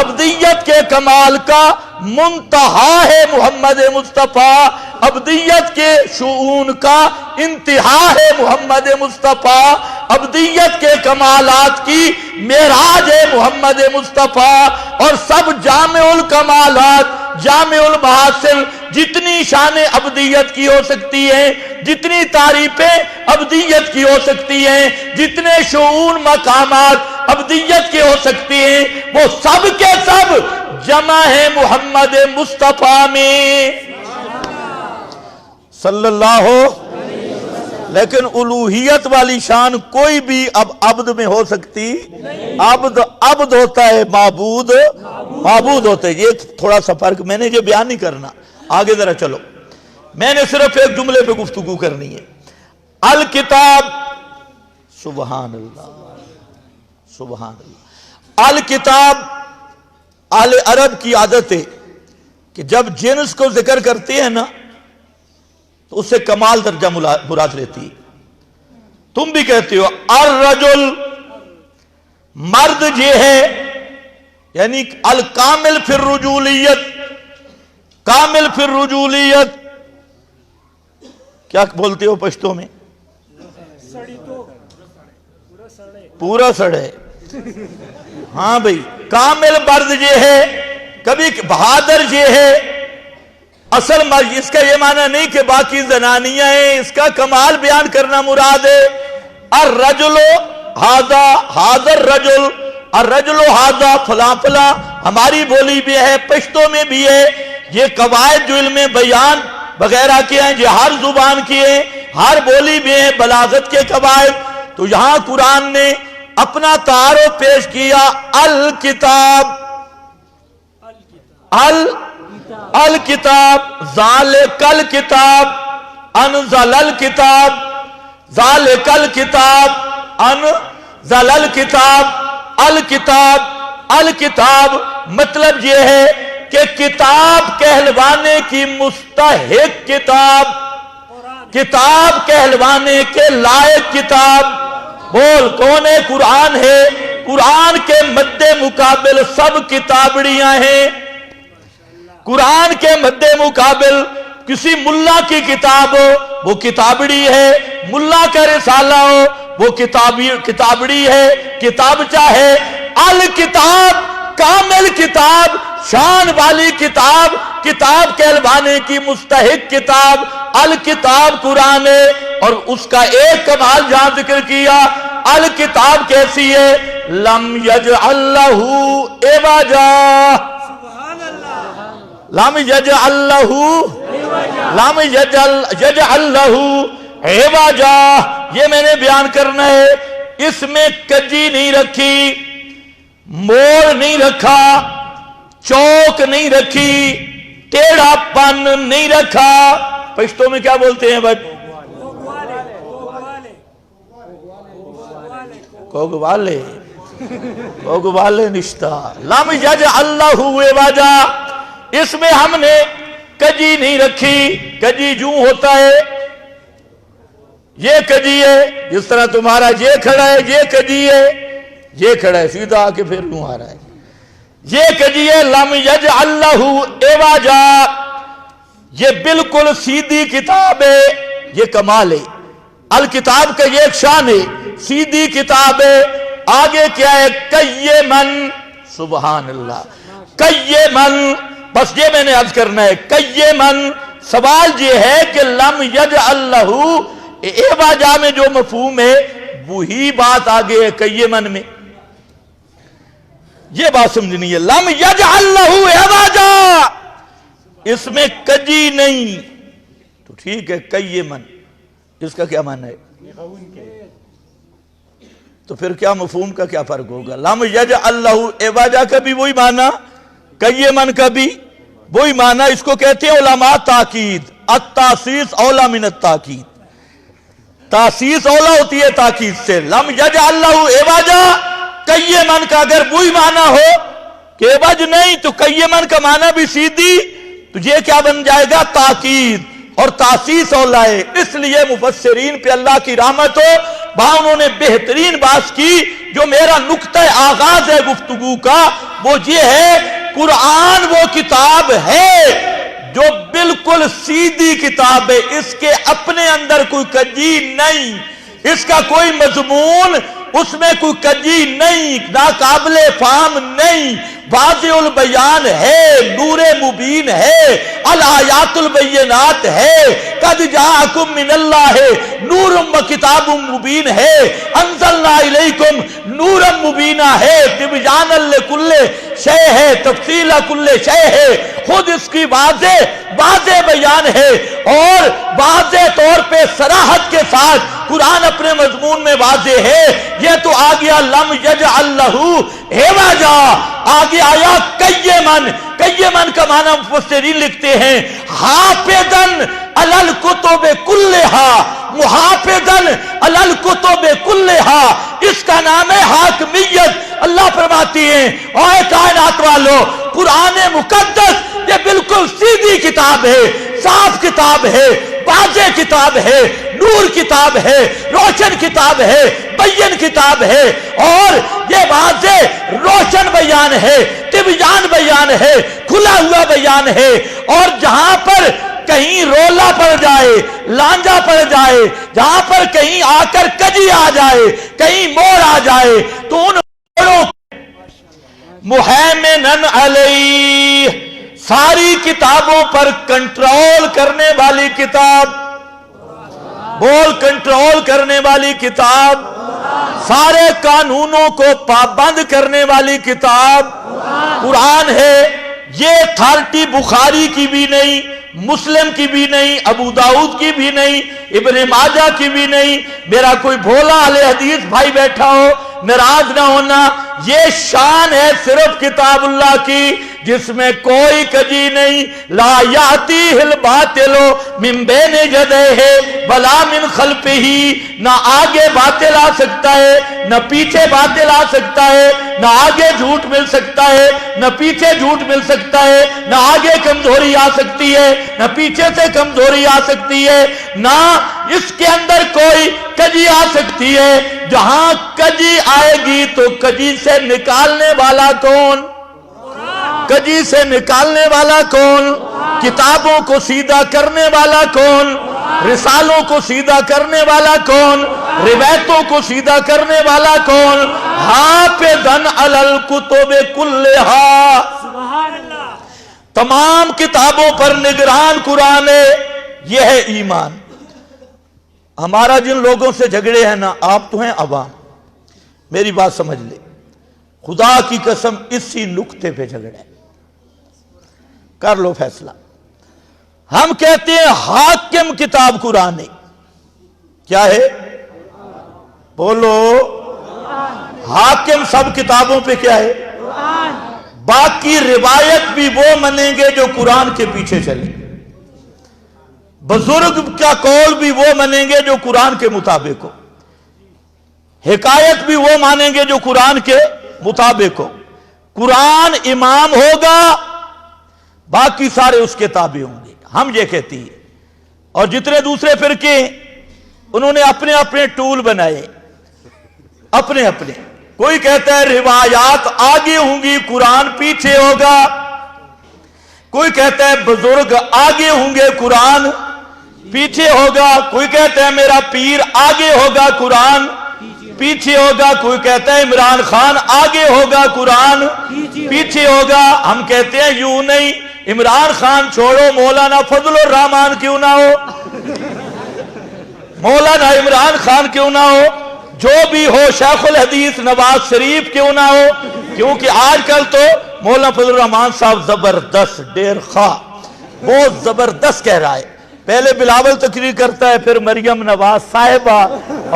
عبدیت کے کمال کا منتہا ہے محمد مصطفیٰ، عبدیت کے شؤون کا انتہا ہے محمد مصطفیٰ، عبدیت کے کمالات کی معراج ہے محمد مصطفیٰ، اور سب جامع الکمالات، جامع المحاسن، جتنی شانیں عبدیت کی ہو سکتی ہیں، جتنی تعریفیں عبدیت کی ہو سکتی ہیں، جتنے شؤون مقامات عبدیت کے ہو سکتی ہیں، وہ سب کے سب جمع ہے محمد مصطفیٰ میں صلی اللہ ہو۔ لیکن الوہیت والی شان کوئی بھی اب عبد میں ہو سکتی؟ عبد ہوتا ہے، معبود ہوتا ہے۔ یہ تھوڑا سا فرق میں نے یہ بیان نہیں کرنا، آگے ذرا چلو، میں نے صرف ایک جملے پہ گفتگو کرنی ہے۔ الکتاب، سبحان اللہ سبحان اللہ، الکتاب اہل عرب کی عادت ہے کہ جب جنس کو ذکر کرتے ہیں نا تو اس سے کمال درجہ مراد لیتی ہے۔ تم بھی کہتے ہو الرجل، مرد یہ ہے، یعنی الکامل فی الرجولیت، کامل فی الرجولیت، کیا بولتے ہو پشتو میں؟ پورا سڑے، ہاں بھئی، کامل مرد یہ ہے، کبھی بہادر یہ ہے، اصل مرد، اس کا یہ معنی نہیں کہ باقی زنانیاں ہیں، اس کا کمال بیان کرنا مراد ہے۔ الرجل ھذا، ھذا الرجل، الرجل ھذا، فلاں فلاں، ہماری بولی بھی ہے، پشتوں میں بھی ہے، یہ قواعد جو علم بیان وغیرہ کے ہیں، یہ ہر زبان کی ہیں، ہر بولی بھی ہیں، بلاغت کے قواعد۔ تو یہاں قرآن نے اپنا تعارف پیش کیا، الکتاب، الکتاب، ذالک الکتاب، انزل الکتاب، ذالک الکتاب، انزل الکتاب، الکتاب، الکتاب، مطلب یہ ہے کہ کتاب کہلوانے کی مستحق کتاب، کتاب کہلوانے کے لائق کتاب۔ بول کون ہے؟ قرآن ہے۔ قرآن کے مد مقابل سب کتابڑیاں ہیں۔ قرآن کے مد مقابل کسی ملا کی کتاب ہو وہ کتابڑی ہے، ملا کا رسالہ ہو وہ کتابڑی ہے، کتابچہ ہے۔ الکتاب، کامل کتاب، شان والی کتاب، کتاب کہلوانے کی مستحق کتاب، الکتاب قرآن ہے۔ اور اس کا ایک کمال جہاں ذکر کیا، الکتاب کیسی ہے؟ لم یجعل لہ عوجا، لم یجعل لہ عوجا، یہ میں نے بیان کرنا ہے۔ اس میں کجی نہیں رکھی، موڑ نہیں رکھا، چوک نہیں رکھی، ٹیڑھا پن نہیں رکھا۔ پشتوں میں کیا بولتے ہیں بھائی؟ کوگوالے، کوگوالے نشتہ۔ لم یجعل لہ عوجا، اس میں ہم نے کجی نہیں رکھی۔ کجی جوں ہوتا ہے، یہ کجی ہے، جس طرح تمہارا یہ کھڑا ہے، یہ کجی ہے، یہ کھڑا ہے سیدھا آ کے پھر یوں آ رہا ہے، یہ کجی ہے۔ لم یجعل لہ عوجا، یہ بالکل سیدھی کتاب ہے، یہ کمال ہے۔ الکتاب کا یہ ایک شان ہے، سیدھی کتاب ہے۔ آگے کیا ہے؟ قیمن، سبحان اللہ، قیمن، بس یہ میں نے عرض کرنا ہے، قیمن۔ سوال یہ ہے کہ لم یجعل لہ عوجا میں جو مفہوم ہے وہی بات آگے ہے قیمن میں، یہ بات سمجھنی ہے۔ لم یجعل لہ عوجا، اس میں کجی نہیں، تو ٹھیک ہے قیمن، اس کا کیا معنی ہے؟ تو پھر کیا مفہوم کا کیا فرق ہوگا؟ لم یجعل لہ عوجا کا بھی وہی معنی، قیما کا بھی وہی معنی. اس کو کہتے ہیں علماء تاکید. التاسیس اولا من التاکید. تاسیس اولا ہوتی ہے تاکید سے. لم یجعل لہ عوجا قیما کا اگر وہی معنی ہو کہ عوج نہیں تو قیما کا معنی بھی سیدھی، تو یہ کیا بن جائے گا؟ تاکید. اور تاسیس اولا ہے. اس لیے مفسرین پہ اللہ کی رحمت ہو، وہاں انہوں نے بہترین بات کی. جو میرا نقطہ آغاز ہے گفتگو کا وہ یہ ہے، قرآن وہ کتاب ہے جو بالکل سیدھی کتاب ہے. اس کے اپنے اندر کوئی کجی نہیں، اس کا کوئی مضمون اس میں کوئی کجی نہیں، ناقابل فہم نہیں، واضح البیان ہے، نور مبین ہے، الآیات البینات ہے. قد جاءکم من اللہ نور و کتاب مبین ہے، انزلنا الیکم نور مبینہ ہے، تبیانا لکل شے ہے، تفصیل کل شے ہے. خود اس کی واضح بیان ہے اور واضح طور پہ صراحت کے ساتھ قرآن اپنے مضمون میں واضح ہے. یہ تو آ گیا لم یجعل لہ عوجا، آگے آیا قیمن. قیمن کا معنی مفسرین لکھتے ہیں حافظاً علی الکتب کلہا، محافظاً علی الکتب کلہا. اس کا نام ہے حاکمیت. اللہ فرماتی ہیں اے کائنات والو، قرآن مقدس یہ بالکل سیدھی کتاب ہے، صاف کتاب ہے، واضح کتاب ہے، نور کتاب ہے، روشن کتاب ہے، بین کتاب ہے. اور یہ واضح روشن بیان ہے، تبیان بیان ہے، کھلا ہوا بیان ہے. اور جہاں پر کہیں رولا پڑ جائے، لانجا پڑ جائے، جہاں پر کہیں آ کر کجی آ جائے، کہیں موڑ آ جائے، تو ان موڑوں مہیمنن علیہ، ساری کتابوں پر کنٹرول کرنے والی کتاب. بول کنٹرول کرنے والی کتاب، سارے قانونوں کو پابند کرنے والی کتاب قرآن ہے. یہ اتھارٹی بخاری کی بھی نہیں، مسلم کی بھی نہیں، ابو داؤد کی بھی نہیں، ابن ماجہ کی بھی نہیں. میرا کوئی بھولا اہل حدیث بھائی بیٹھا ہو، ناراض نہ ہونا. یہ شان ہے صرف کتاب اللہ کی جس میں کوئی کجی نہیں. لا یاتیہ الباطل من بین یدیہ ولا من خلفہ، نہ آگے باطل آ سکتا ہے، نہ پیچھے باطل آ سکتا ہے، نہ آگے جھوٹ مل سکتا ہے، نہ پیچھے جھوٹ مل سکتا ہے، نہ آگے کمزوری آ سکتی ہے، نہ پیچھے سے کمزوری آ سکتی ہے، نہ اس کے اندر کوئی کجی آ سکتی ہے. جہاں کجی آئے گی تو کجی سے نکالنے والا کون؟ کجی سے نکالنے والا کون؟ کتابوں کو سیدھا کرنے والا کون؟ رسالوں کو سیدھا کرنے والا کون؟ روایتوں کو سیدھا کرنے والا کون؟ حافظاً علی الکتب کلہا، تمام کتابوں پر نگران قرآن ہے. یہ ہے ایمان. ہمارا جن لوگوں سے جھگڑے ہیں نا، آپ تو ہیں عوام، میری بات سمجھ لے، خدا کی قسم اسی نقطے پہ جھگڑے، کر لو فیصلہ. ہم کہتے ہیں حاکم کتاب قرآن ہے. کیا ہے؟ بولو. حاکم سب کتابوں پہ کیا ہے؟ باقی روایت بھی وہ منیں گے جو قرآن کے پیچھے چلیں. بزرگ کا قول بھی وہ مانیں گے جو قرآن کے مطابق ہو. حکایت بھی وہ مانیں گے جو قرآن کے مطابق ہو. قرآن امام ہوگا، باقی سارے اس کے تابع ہوں گے. ہم یہ کہتی ہیں. اور جتنے دوسرے فرقے انہوں نے اپنے اپنے ٹول بنائے، اپنے اپنے. کوئی کہتا ہے روایات آگے ہوں گی، قرآن پیچھے ہوگا. کوئی کہتا ہے بزرگ آگے ہوں گے، قرآن پیچھے ہوگا. کوئی کہتا ہے میرا پیر آگے ہوگا، قرآن پیچھے ہوگا. کوئی کہتا ہے عمران خان آگے ہوگا، قرآن پیچھے ہوگا. ہم کہتے ہیں یوں نہیں. عمران خان چھوڑو، مولانا فضل الرحمان کیوں نہ ہو، مولانا عمران خان کیوں نہ ہو، جو بھی ہو، شیخ الحدیث نواز شریف کیوں نہ ہو. کیونکہ آج کل تو مولانا فضل الرحمان صاحب زبردست ڈیر خواہ، بہت زبردست کہہ رہا ہے. پہلے بلاول تقریر کرتا ہے، پھر مریم نواز صاحبہ،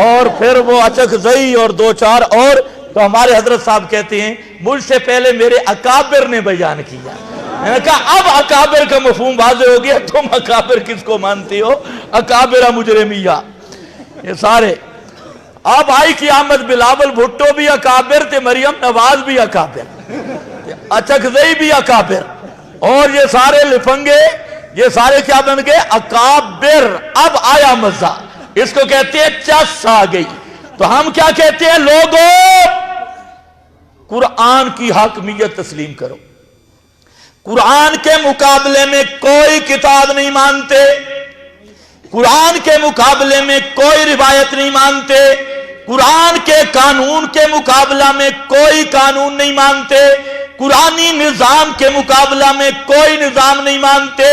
اور پھر وہ اچکزئی اور دو چار اور. تو ہمارے حضرت صاحب کہتے ہیں مجھ سے پہلے میرے اکابر نے بیان کیا. میں نے کہا اب اکابر کا مفہوم واضح ہو گیا. تم اکابر کس کو مانتی ہو؟ اکابر مجرمیہ یہ سارے. اب آئی قیامت، بلاول بھٹو بھی اکابر تھے، مریم نواز بھی اکابر، اچکزئی بھی اکابر، اور یہ سارے لفنگے یہ سارے کیا بن گئے؟ اکابر. اب آیا مزہ، اس کو کہتے ہیں چس آ گئی. تو ہم کیا کہتے ہیں؟ لوگوں قرآن کی حاکمیت تسلیم کرو. قرآن کے مقابلے میں کوئی کتاب نہیں مانتے، قرآن کے مقابلے میں کوئی روایت نہیں مانتے، قرآن کے قانون کے مقابلہ میں کوئی قانون نہیں مانتے، قرآنی نظام کے مقابلہ میں کوئی نظام نہیں مانتے،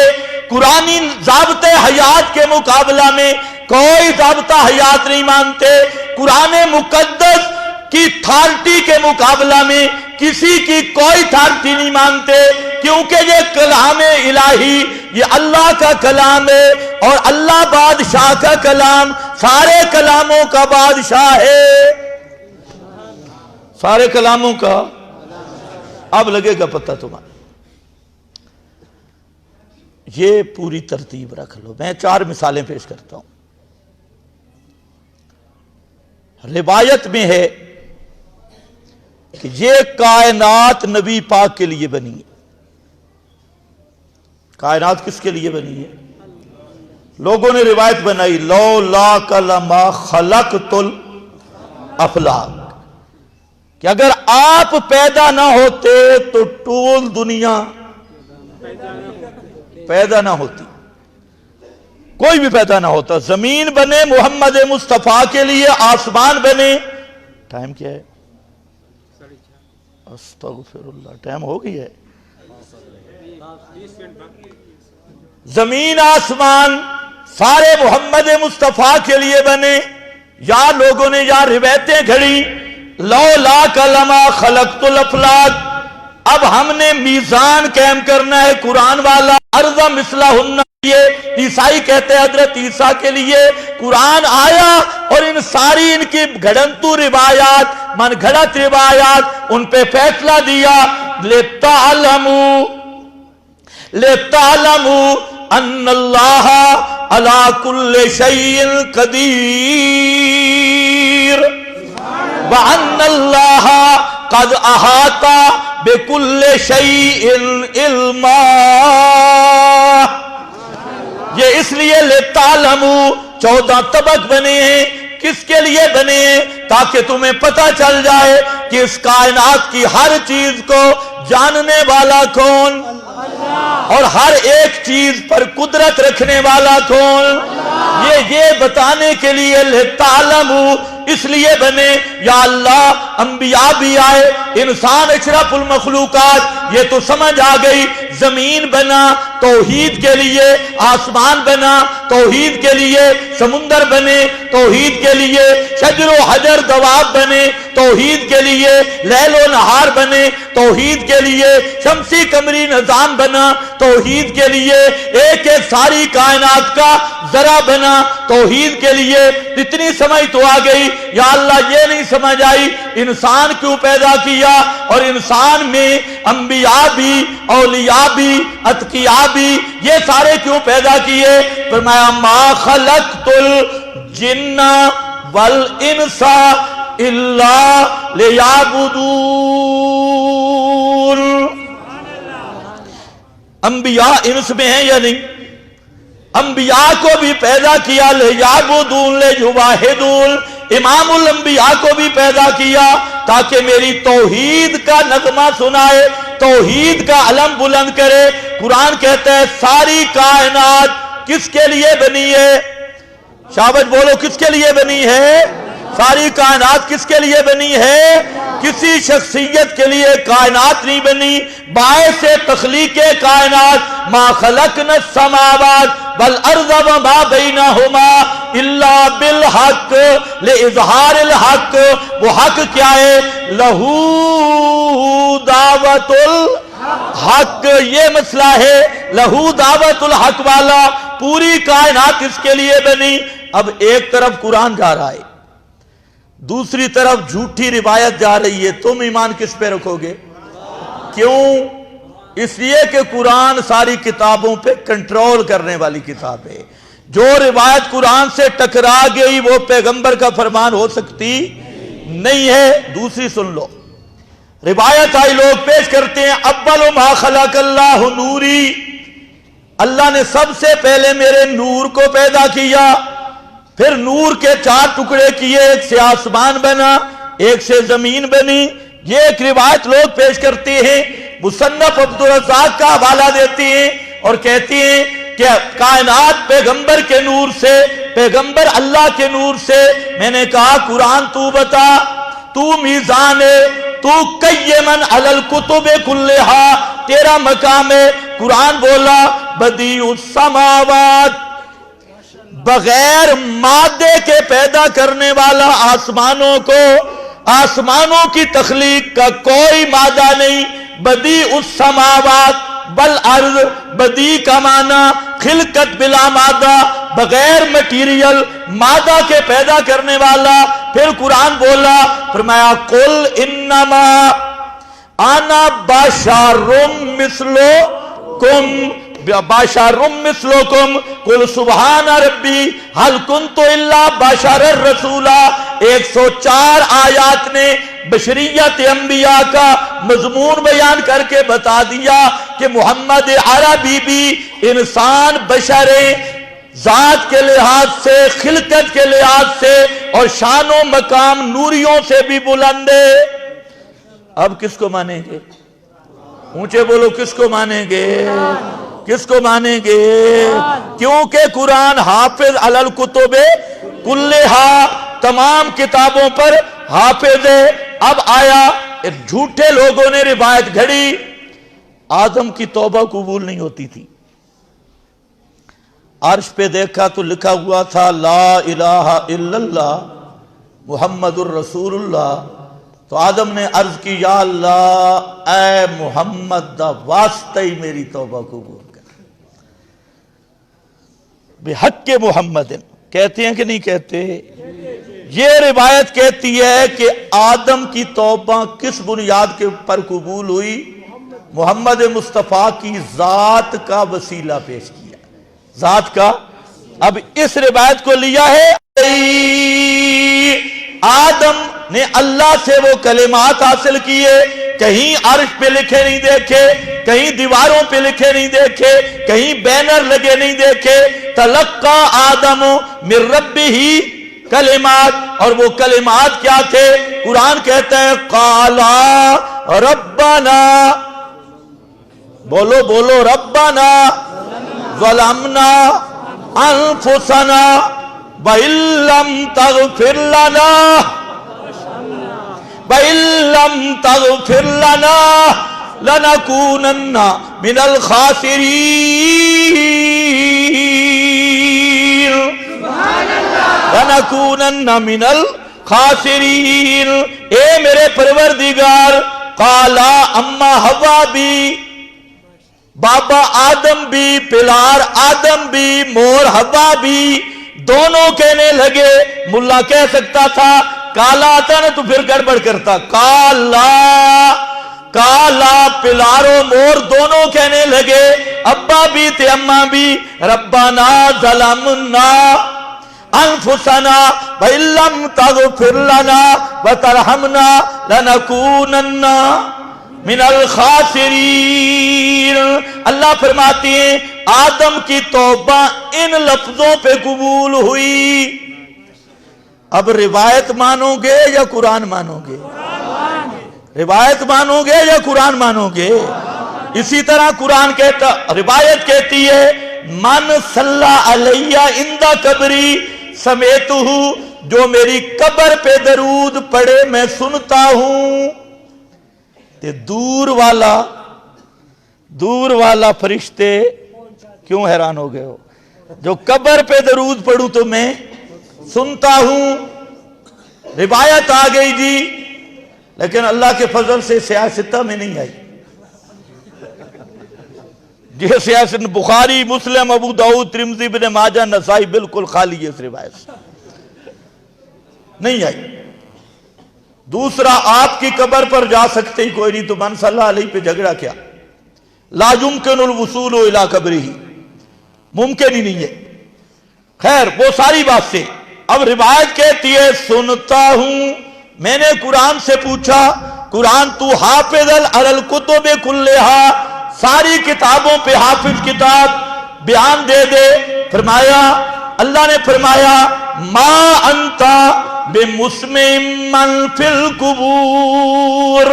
قرآنی ضابطۂ حیات کے مقابلہ میں کوئی ضابطہ حیات نہیں مانتے، قرآن مقدس کی تھارٹی کے مقابلہ میں کسی کی کوئی تھارٹی نہیں مانتے، کیونکہ یہ کلام الہی، یہ اللہ کا کلام ہے، اور اللہ بادشاہ کا کلام سارے کلاموں کا بادشاہ ہے، سارے کلاموں کا. اب لگے گا پتہ تمہارا. یہ پوری ترتیب رکھ لو. میں 4 مثالیں پیش کرتا ہوں. روایت میں ہے کہ یہ کائنات نبی پاک کے لیے بنی ہے. کائنات کس کے لیے بنی ہے؟ لوگوں نے روایت بنائی لولا کلمہ خلقت الافلاک، کہ اگر آپ پیدا نہ ہوتے تو ٹول دنیا پیدا نہ ہوتی، کوئی بھی پیدا نہ ہوتا. زمین بنے محمد مصطفیٰ کے لیے، آسمان بنے. ٹائم کیا ہے؟ استغفر اللہ، ٹائم ہو گئی ہے. زمین آسمان سارے محمد مصطفیٰ کے لیے بنے. یا لوگوں نے یا روایتیں گھڑی لولا کلمہ خلقت الافلاک. اب ہم نے میزان قائم کرنا ہے قرآن والا. ارض مثلہن، یہ عیسائی کہتے ہیں حضرت عیسیٰ کے لیے قرآن آیا اور ان ساری ان کی گھڑنتو روایات، من گھڑت روایات، ان پہ فیصلہ دیا. لِتَعْلَمُوا ان اللہ علی کل شیء قدیر وان اللہ قد احاط بکل شیء علما. یہ اس لیے لِتَعْلَمُوا 14 طبق بنے ہیں. کس کے لیے بنے ہیں؟ تاکہ تمہیں پتہ چل جائے کہ اس کائنات کی ہر چیز کو جاننے والا کون، اور ہر ایک چیز پر قدرت رکھنے والا کون. یہ بتانے کے لیے لِتَعْلَمُوا اس لیے بنے. یا اللہ انبیاء بھی آئے، انسان اشرف المخلوقات، یہ تو سمجھ آ گئی. زمین بنا توحید کے لیے، آسمان بنا توحید کے لیے، سمندر بنے توحید کے لیے، شجر و حجر دواب بنے توحید کے لیے، لیل و نہار بنے توحید کے لیے، شمسی قمری نظام بنا توحید کے لیے، ایک ایک ساری کائنات کا ذرہ بنا توحید کے لیے. اتنی سمجھ تو آ گئی. یا اللہ یہ نہیں سمجھ آئی انسان کیوں پیدا کیا، اور انسان میں انبیاء بھی، اولیاء بھی، اتقیاء بھی، یہ سارے کیوں پیدا کیے؟ فرمایا ما خلقت الجن والانس الا لیعبدون. انبیاء انس میں ہیں یا نہیں؟ انبیاء کو بھی پیدا کیا لیعبدون لیوحدون. امام الانبیاء کو بھی پیدا کیا تاکہ میری توحید کا نغمہ سنائے، توحید کا علم بلند کرے. قرآن کہتا ہے ساری کائنات کس کے لیے بنی ہے؟ شاباش بولو، کس کے لیے بنی ہے؟ ساری کائنات کس کے لیے بنی ہے؟ کسی شخصیت کے لیے کائنات نہیں بنی. باعث تخلیق کائنات ما خلقنا السماوات والارض وما بینہما الا بالحق لاظہار الحق. وہ حق کیا ہے؟ لہو دعوت الحق. یہ مسئلہ ہے لہو دعوت الحق والا. پوری کائنات اس کے لیے بنی. اب ایک طرف قرآن جا رہا ہے دوسری طرف جھوٹی روایت جا رہی ہے، تم ایمان کس پہ رکھو گے؟ کیوں؟ اس لیے کہ قرآن ساری کتابوں پہ کنٹرول کرنے والی کتاب ہے۔ جو روایت قرآن سے ٹکرا گئی وہ پیغمبر کا فرمان ہو سکتی نہیں ہے۔ دوسری سن لو، روایت آئی، لوگ پیش کرتے ہیں اول ما خلق اللہ نوری، اللہ نے سب سے پہلے میرے نور کو پیدا کیا، پھر نور کے 4 ٹکڑے کیے، ایک سے آسمان بنا، ایک سے زمین بنی۔ یہ ایک روایت لوگ پیش کرتے ہیں، مصنف عبدالرزاق کا حوالہ دیتے ہیں اور کہتے ہیں کہ کائنات پیغمبر کے نور سے، پیغمبر اللہ کے نور سے۔ میں نے کہا قرآن تو بتا، تو میزان ہے، تو قیمن علی الکتب کلہا، تیرا مقام ہے۔ قرآن بولا بدیع السماوات، بغیر مادے کے پیدا کرنے والا آسمانوں کو، آسمانوں کی تخلیق کا کوئی مادہ نہیں۔ بدیع السماوات والارض، بدیع کا معنی خلقت بلا مادہ، بغیر مٹیریل، مادہ کے پیدا کرنے والا۔ پھر قرآن بولا، فرمایا قل انما انا بشر مثلکم، بشر مثلکم قل سبحان ربی هل کنت الا بشر الرسولا۔ 104 آیات نے بشریت انبیاء کا مضمون بیان کر کے بتا دیا کہ محمد عربی بھی انسان بشر ہیں، ذات کے لحاظ سے، خلقت کے لحاظ سے، اور شان و مقام نوریوں سے بھی بلند ہے۔ اب کس کو مانیں گے؟ اونچے بولو، کس کو مانیں گے؟ کس کو مانیں گے؟ کیونکہ قرآن حافظ علی الکتب کلہا، تمام کتابوں پر حافظ ہے۔ اب آیا جھوٹے لوگوں نے روایت گھڑی، آدم کی توبہ قبول نہیں ہوتی تھی۔ عرش پہ دیکھا تو لکھا ہوا تھا لا الہ الا اللہ محمد الرسول اللہ۔ تو آدم نے عرض کی یا اللہ اے محمد دا واسطہ ہی میری توبہ قبول کر، بحق محمد، کہتے ہیں کہ نہیں کہتے؟ یہ روایت کہتی ہے کہ آدم کی توبہ کس بنیاد کے پر قبول ہوئی؟ محمد مصطفیٰ کی ذات کا وسیلہ پیش کیا، ذات کا۔ اب اس روایت کو لیا ہے، آدم نے اللہ سے وہ کلمات حاصل کیے، کہیں عرش پہ لکھے نہیں دیکھے، کہیں دیواروں پہ لکھے نہیں دیکھے، کہیں بینر لگے نہیں دیکھے۔ تلقا آدم من ربہ کلمات، اور وہ کلمات کیا تھے؟ قرآن کہتا ہے قالا ربنا، بولو بولو، ربنا ظلمنا انفسنا وَإِن لَّمْ تَغْفِرْ لَنَا وَإِن لَّمْ تَغْفِرْ لَنَا لَنَكُونَنَّ مِنَ الْخَاسِرِينَ۔ لَنَكُونَنَّ مِنَ الْخَاسِرِينَ۔ اے میرے پروردگار، قالا اما حوا بھی، بابا آدم بھی، پلار آدم بھی، مور حوا بھی، دونوں کہنے لگے۔ ملا کہہ سکتا تھا، کالا آتا نا تو پھر گڑبڑ کرتا، کالا کالا، پلارو مور دونوں کہنے لگے، ابا بھی تھے اماں بھی، ربنا ظلمنا انفسنا وَإِن لَّمْ تَغْفِرْ لَنَا وَتَرْحَمْنَا لَنَكُونَنَّ من الخاسرین۔ اللہ فرماتے ہیں آدم کی توبہ ان لفظوں پہ قبول ہوئی۔ اب روایت مانو گے یا قرآن مانو گے؟ روایت مانو گے یا قرآن مانو گے؟ اسی طرح قرآن کہتا، روایت کہتی ہے من صلی علیہ عند قبری سمیتہ، جو میری قبر پہ درود پڑھے میں سنتا ہوں۔ تے دور والا فرشتے کیوں حیران ہو گئے ہو؟ جو قبر پہ درود پڑھوں تو میں سنتا ہوں۔ روایت آ گئی جی، لیکن اللہ کے فضل سے سیاستہ میں نہیں آئی۔ یہ سیاست بخاری، مسلم، ابو داؤد، ترمذی، ابن ماجہ، نسائی بالکل خالی ہے اس روایت سے، نہیں آئی۔ دوسرا آپ کی قبر پر جا سکتے ہی کوئی نہیں تو من صلی اللہ علیہ پہ جھگڑا کیا؟ لا یمکن الوصول الی قبرہ، ممکن ہی نہیں ہے۔ خیر وہ ساری بات سے اب روایت کہتی ہے سنتا ہوں، میں نے قرآن سے پوچھا قرآن تو حافظ علی الکتب کلہا، ساری کتابوں پہ حافظ کتاب بیان دے دے۔ فرمایا اللہ نے فرمایا ما انتا بمسمع من فی القبور،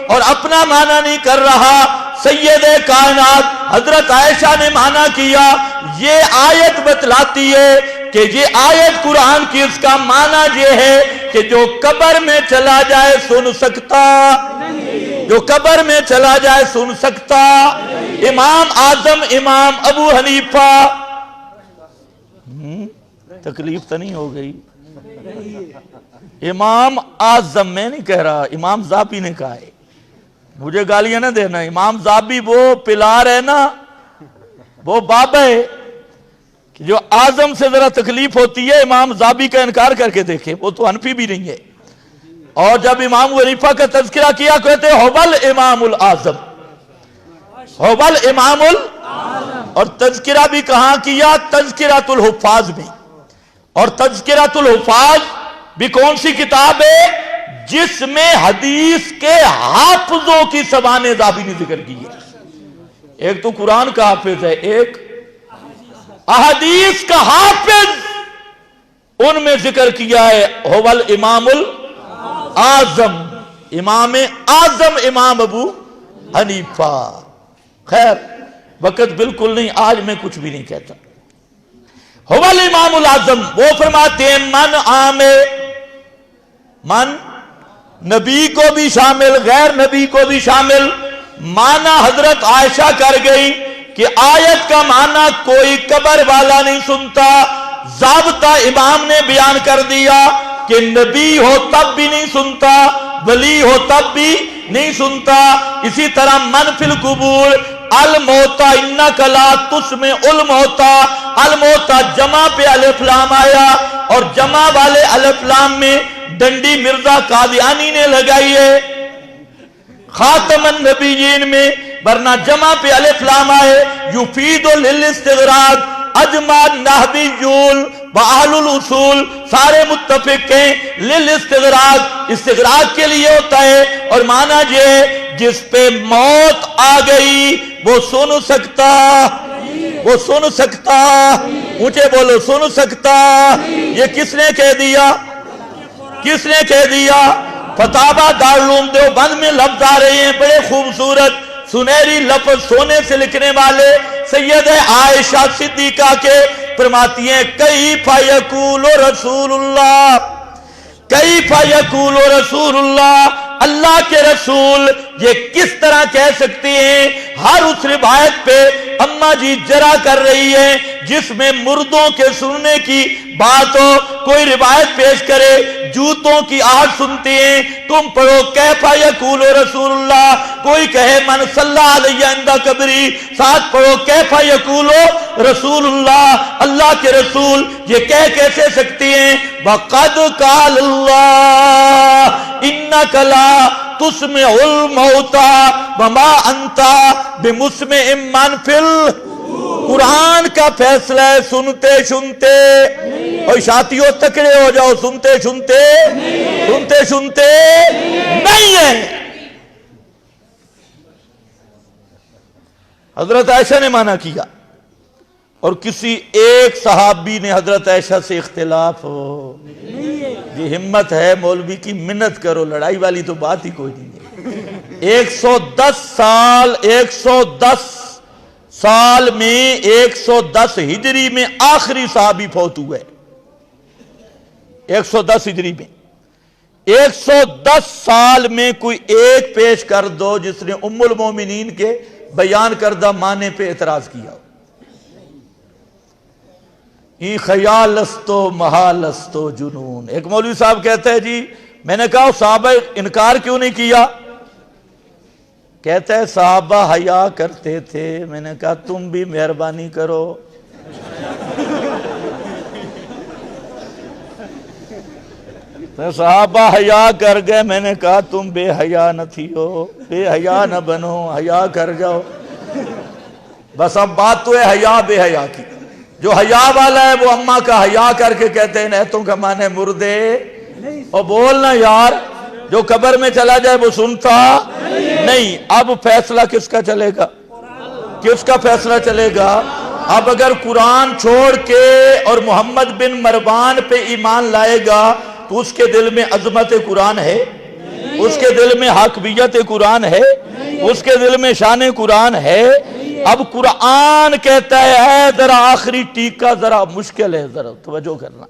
اور اپنا معنی نہیں کر رہا، سید کائنات حضرت عائشہ نے معنی کیا۔ یہ آیت بتلاتی ہے کہ یہ آیت قرآن کی اس کا معنی یہ ہے کہ جو قبر میں چلا جائے سن سکتا، جو قبر میں چلا جائے سن سکتا۔ امام اعظم امام ابو حنیفہ، تکلیف تو نہیں ہو گئی؟ امام اعظم میں نہیں کہہ رہا، امام زابی نے کہا ہے، مجھے گالیاں نہ دینا۔ امام زابی وہ پلار ہے نا، وہ بابا ہے کہ جو اعظم سے ذرا تکلیف ہوتی ہے امام زابی کا انکار کر کے دیکھے، وہ تو حنفی بھی نہیں ہے۔ اور جب امام حنیفہ کا تذکرہ کیا کہتے ہوبل امام الاعظم، ہوبل امام اور تذکرہ بھی کہاں کیا؟ تذکرۃ الحفاظ میں۔ اور تذکرۃ الحفاظ بھی کون سی کتاب ہے؟ جس میں حدیث کے حافظوں کی زبان زابی نے ذکر کی ہے۔ ایک تو قرآن کا حافظ ہے، ایک احادیث کا حافظ، ان میں ذکر کیا ہے ہوول امام الاعظم، امام اعظم امام ابو حنیفہ۔ خیر وقت بالکل نہیں، آج میں کچھ بھی نہیں کہتا۔ ہوول امام الاعظم، وہ فرماتے ہیں من عامے، من نبی کو بھی شامل غیر نبی کو بھی شامل۔ معنی حضرت عائشہ کر گئی کہ آیت کا معنی کوئی قبر والا نہیں سنتا، ضابطہ امام نے بیان کر دیا کہ نبی ہو تب بھی نہیں سنتا، ولی ہو تب بھی نہیں سنتا۔ اسی طرح من فی القبور الموتا انک لا تسمع الموتا، الموتا جمع پہ الف لام آیا، اور جمع والے الف لام میں ڈنڈی مرزا قادیانی نے لگائی ہے خاتم النبیین میں، ورنہ جمع پہ الف لام آئے یفید للاستغراق، اجمع نحویون و اہل الاصول سارے متفق ہیں للاستغراق، استغراق کے لیے ہوتا ہے۔ اور معنی یہ ہے جس پہ موت آ گئی وہ سن سکتا، وہ سن سکتا، اونچے بولو سن سکتا۔ یہ کس نے کہہ دیا؟ کس نے کہہ دیا؟ فتاوی دارالعلوم دیوبند میں لفظ آ رہے ہیں بڑے خوبصورت سنہری لفظ سونے سے لکھنے والے، سید عائشہ صدیقہ کے فرماتی ہیں کیف یقول رسول اللہ، کیف یقول رسول اللہ، اللہ کے رسول یہ کس طرح کہہ سکتے ہیں؟ ہر اس روایت پہ اماں جی جرا کر رہی ہے جس میں مردوں کے سننے کی بات ہو، کوئی روایت پیش کرے جوتوں کی آہٹ سنتے ہیں، تم پڑھو کیف یقول رسول اللہ، کوئی کہے من صلی علیہ عند قبری، ساتھ پڑھو کیف یقول رسول اللہ، اللہ کے رسول یہ کہہ کیسے سکتے ہیں؟ وقد قال اللہ انک لا تسمع الموتى وما انت بمسمع من فی قرآن کا فیصلہ ہے سنتے سنتے، اور شاتیوں تکڑے ہو جاؤ، سنتے سنتے سنتے سنتے نہیں ہے۔ حضرت عائشہ نے مانا کیا، اور کسی ایک صحابی نے حضرت عائشہ سے اختلاف ہو، یہ ہمت ہے مولوی کی، منت کرو، لڑائی والی تو بات ہی کوئی نہیں ہے۔ 110 سال میں 110 ہجری میں آخری صحابی فوت ہوئے، 110 ہجری میں 110 سال میں کوئی ایک پیش کر دو جس نے ام المومنین کے بیان کردہ معنی پہ اعتراض کیا ہو۔ ای خیال استو محال استو جنون، ایک مولوی صاحب کہتا ہے جی میں نے کہا صحابہ انکار کیوں نہیں کیا؟ کہتا ہے صحابہ حیا کرتے تھے، میں نے کہا تم بھی مہربانی کرو۔ تو صحابہ حیا کر گئے. میں نے کہا تم بے حیا نہ تھیو، بے حیا نہ بنو، حیا کر جاؤ. بس اب بات تو ہے حیا بے حیا کی. جو حیا والا ہے وہ اماں کا حیا کر کے کہتے ہیں نیتوں کا مانے مردے. اور بولنا یار، جو قبر میں چلا جائے وہ سنتا نہیں. اب فیصلہ کس کا چلے گا؟ کس کا فیصلہ چلے گا؟ اب اگر قرآن چھوڑ کے اور محمد بن مروان پہ ایمان لائے گا تو اس کے دل میں عظمت قرآن ہے؟ اس کے دل میں حاکمیت قرآن ہے؟ اس کے دل میں شان قرآن ہے؟ اب قرآن کہتا ہے ذرا آخری ٹیکہ ذرا مشکل ہے، ذرا توجہ کرنا.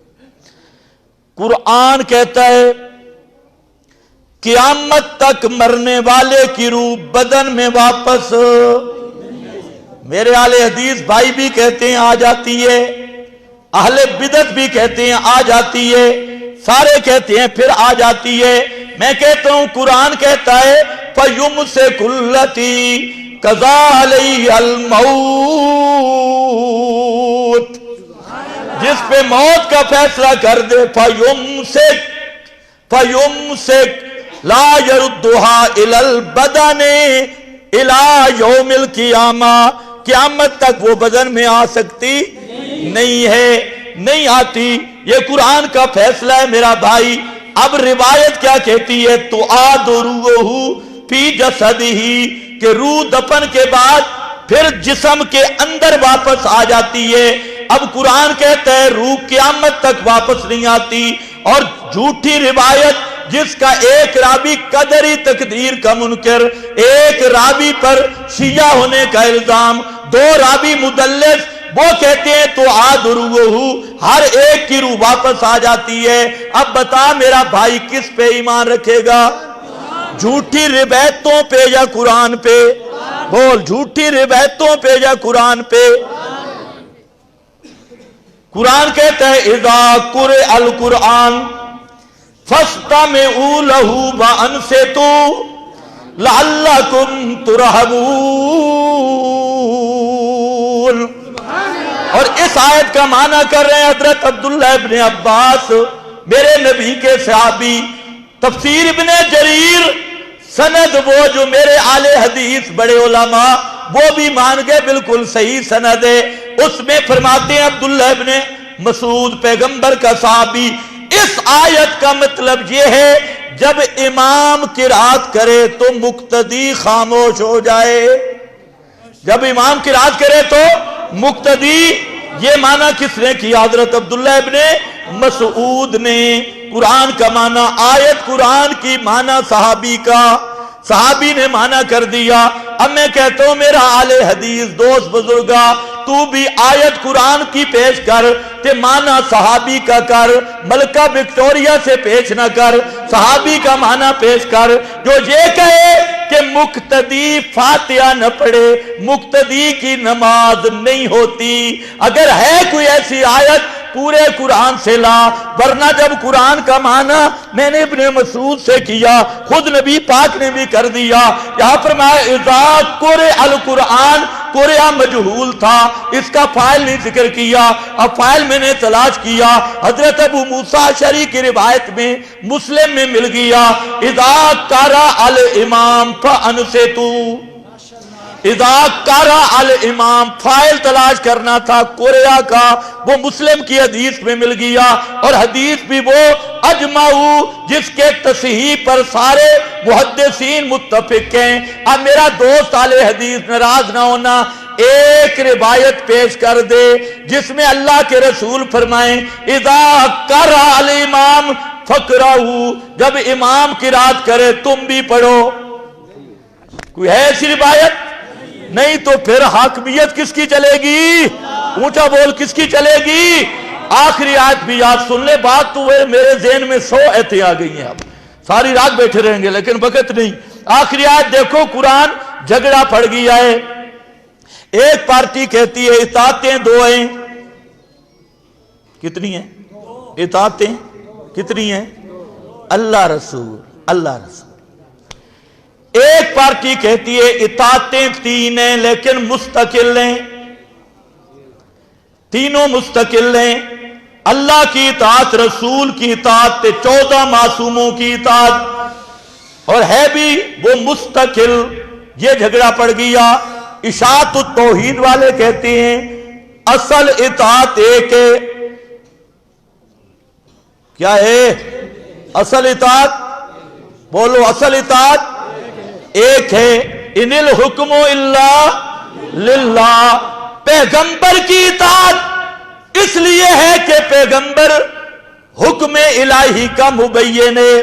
قرآن کہتا ہے قیامت تک مرنے والے کی روح بدن میں واپس. میرے اہل حدیث بھائی بھی کہتے ہیں آ جاتی ہے، اہل بدعت بھی کہتے ہیں آ جاتی ہے، سارے کہتے ہیں پھر آ جاتی ہے. میں کہتا ہوں قرآن کہتا ہے فَيُمْسِكُ الَّتِي قَضَىٰ عَلَيْهَا الْمَوْتِ، جس پہ موت کا فیصلہ کر دے. فَيُمْسِكْ لَا يَرُدُّهَا إِلَى الْبَدَنِ إِلَى يَوْمِ الْقِيَامَةِ. قیامت تک وہ بدن میں آ سکتی نہیں ہے، نہیں آتی. یہ قرآن کا فیصلہ ہے میرا بھائی. اب روایت کیا کہتی ہے؟ تو آد روح فی جسدہ، کہ روح دفن کے بعد پھر جسم کے اندر واپس آ جاتی ہے. اب قرآن کہتا ہے روح قیامت تک واپس نہیں آتی. اور جھوٹی روایت جس کا ایک راوی قدری تقدیر کا منکر، ایک راوی پر شیعہ ہونے کا الزام، دو راوی مدلس، وہ کہتے ہیں تو آد روح، ہر ایک کی روح واپس آ جاتی ہے. اب بتا میرا بھائی کس پہ ایمان رکھے گا؟ جھوٹی روایتوں پہ یا قرآن پہ؟ بول، جھوٹی روایتوں پہ یا قرآن پہ؟ قرآن کہتا ہے اذا قرئ القرآن فاستمعوا له وانصتوا لعلکم ترحمون. اور اس آیت کا معنی کر رہے ہیں حضرت عبداللہ ابن عباس، میرے نبی کے صحابی. تفسیر ابن جریر سند وہ جو میرے اہل حدیث بڑے علماء وہ بھی مان گئے بالکل صحیح سند ہے. اس میں فرماتے ہیں عبداللہ ابن مسعود پیغمبر کا صحابی، اس آیت کا مطلب یہ ہے جب امام قرات کرے تو مقتدی خاموش ہو جائے. جب امام قرات کرے تو مقتدی. یہ معنی کس نے کیا؟ حضرت عبداللہ ابن مسعود نے. قرآن کا معنی آیت قرآن کی معنی صحابی کا، صحابی نے معنی کر دیا. اب میں کہتا ہوں میرا اہل حدیث دوست بزرگا، تو بھی آیت قرآن کی پیش کر تے معنی صحابی کا کر. ملکہ وکٹوریا سے پیش نہ کر، صحابی کا معنی پیش کر جو یہ کہے کہ مقتدی فاتحہ نہ پڑھے مقتدی کی نماز نہیں ہوتی. اگر ہے کوئی ایسی آیت پورے قرآن سے لا، ورنہ جب قرآن کا معنی میں نے ابن مسعود سے کیا، خود نبی پاک نے بھی کر دیا. یہاں پر میں اذا قرئ القرآن، قرئ مجہول تھا، اس کا فاعل نہیں ذکر کیا. اب فاعل میں نے تلاش کیا، حضرت ابو موسیٰ اشعری کی روایت میں مسلم میں مل گیا اذا قرأ الامام فانصتوا. اذا قرأ الامام فاعل تلاش کرنا تھا قرآ کا، وہ مسلم کی حدیث میں مل گیا. اور حدیث بھی وہ اجمعو جس کے تصحیح پر سارے محدثین متفق ہیں. اب میرا دوست اہل حدیث ناراض نہ ہونا، ایک روایت پیش کر دے جس میں اللہ کے رسول فرمائیں اذا قرأ الامام فقرؤ، جب امام قرات کرے تم بھی پڑھو. کوئی ہے ایسی روایت؟ نہیں. تو پھر حاکمیت کس کی چلے گی؟ اونچا بول، کس کی چلے گی؟ آخری آیت بھی یاد سن لے. بات تو میرے ذہن میں 100 ایتیں آ گئی ہیں، اب ساری رات بیٹھے رہیں گے لیکن وقت نہیں. آخری آیت دیکھو، قرآن جھگڑا پڑ گیا ہے. ایک پارٹی کہتی ہے اطاعتیں دو ہیں. کتنی ہیں اطاعتیں؟ کتنی ہیں؟ اللہ رسول، اللہ رسول. ایک پارٹی کہتی ہے اطاعتیں 3 ہیں لیکن مستقل ہیں، تینوں مستقل ہیں. اللہ کی اطاعت، رسول کی اطاعت، 14 معصوموں کی اطاعت، اور ہے بھی وہ مستقل۔ یہ جھگڑا پڑ گیا۔ اشاعت التوحید والے کہتے ہیں اصل اطاعت ایک ہے۔ کیا ہے اصل اطاعت؟ بولو، اصل اطاعت ایک ہے۔ ان الحکم الا للہ۔ پیغمبر کی اطاعت اس لیے ہے کہ پیغمبر حکم الہی کا مبین ہے،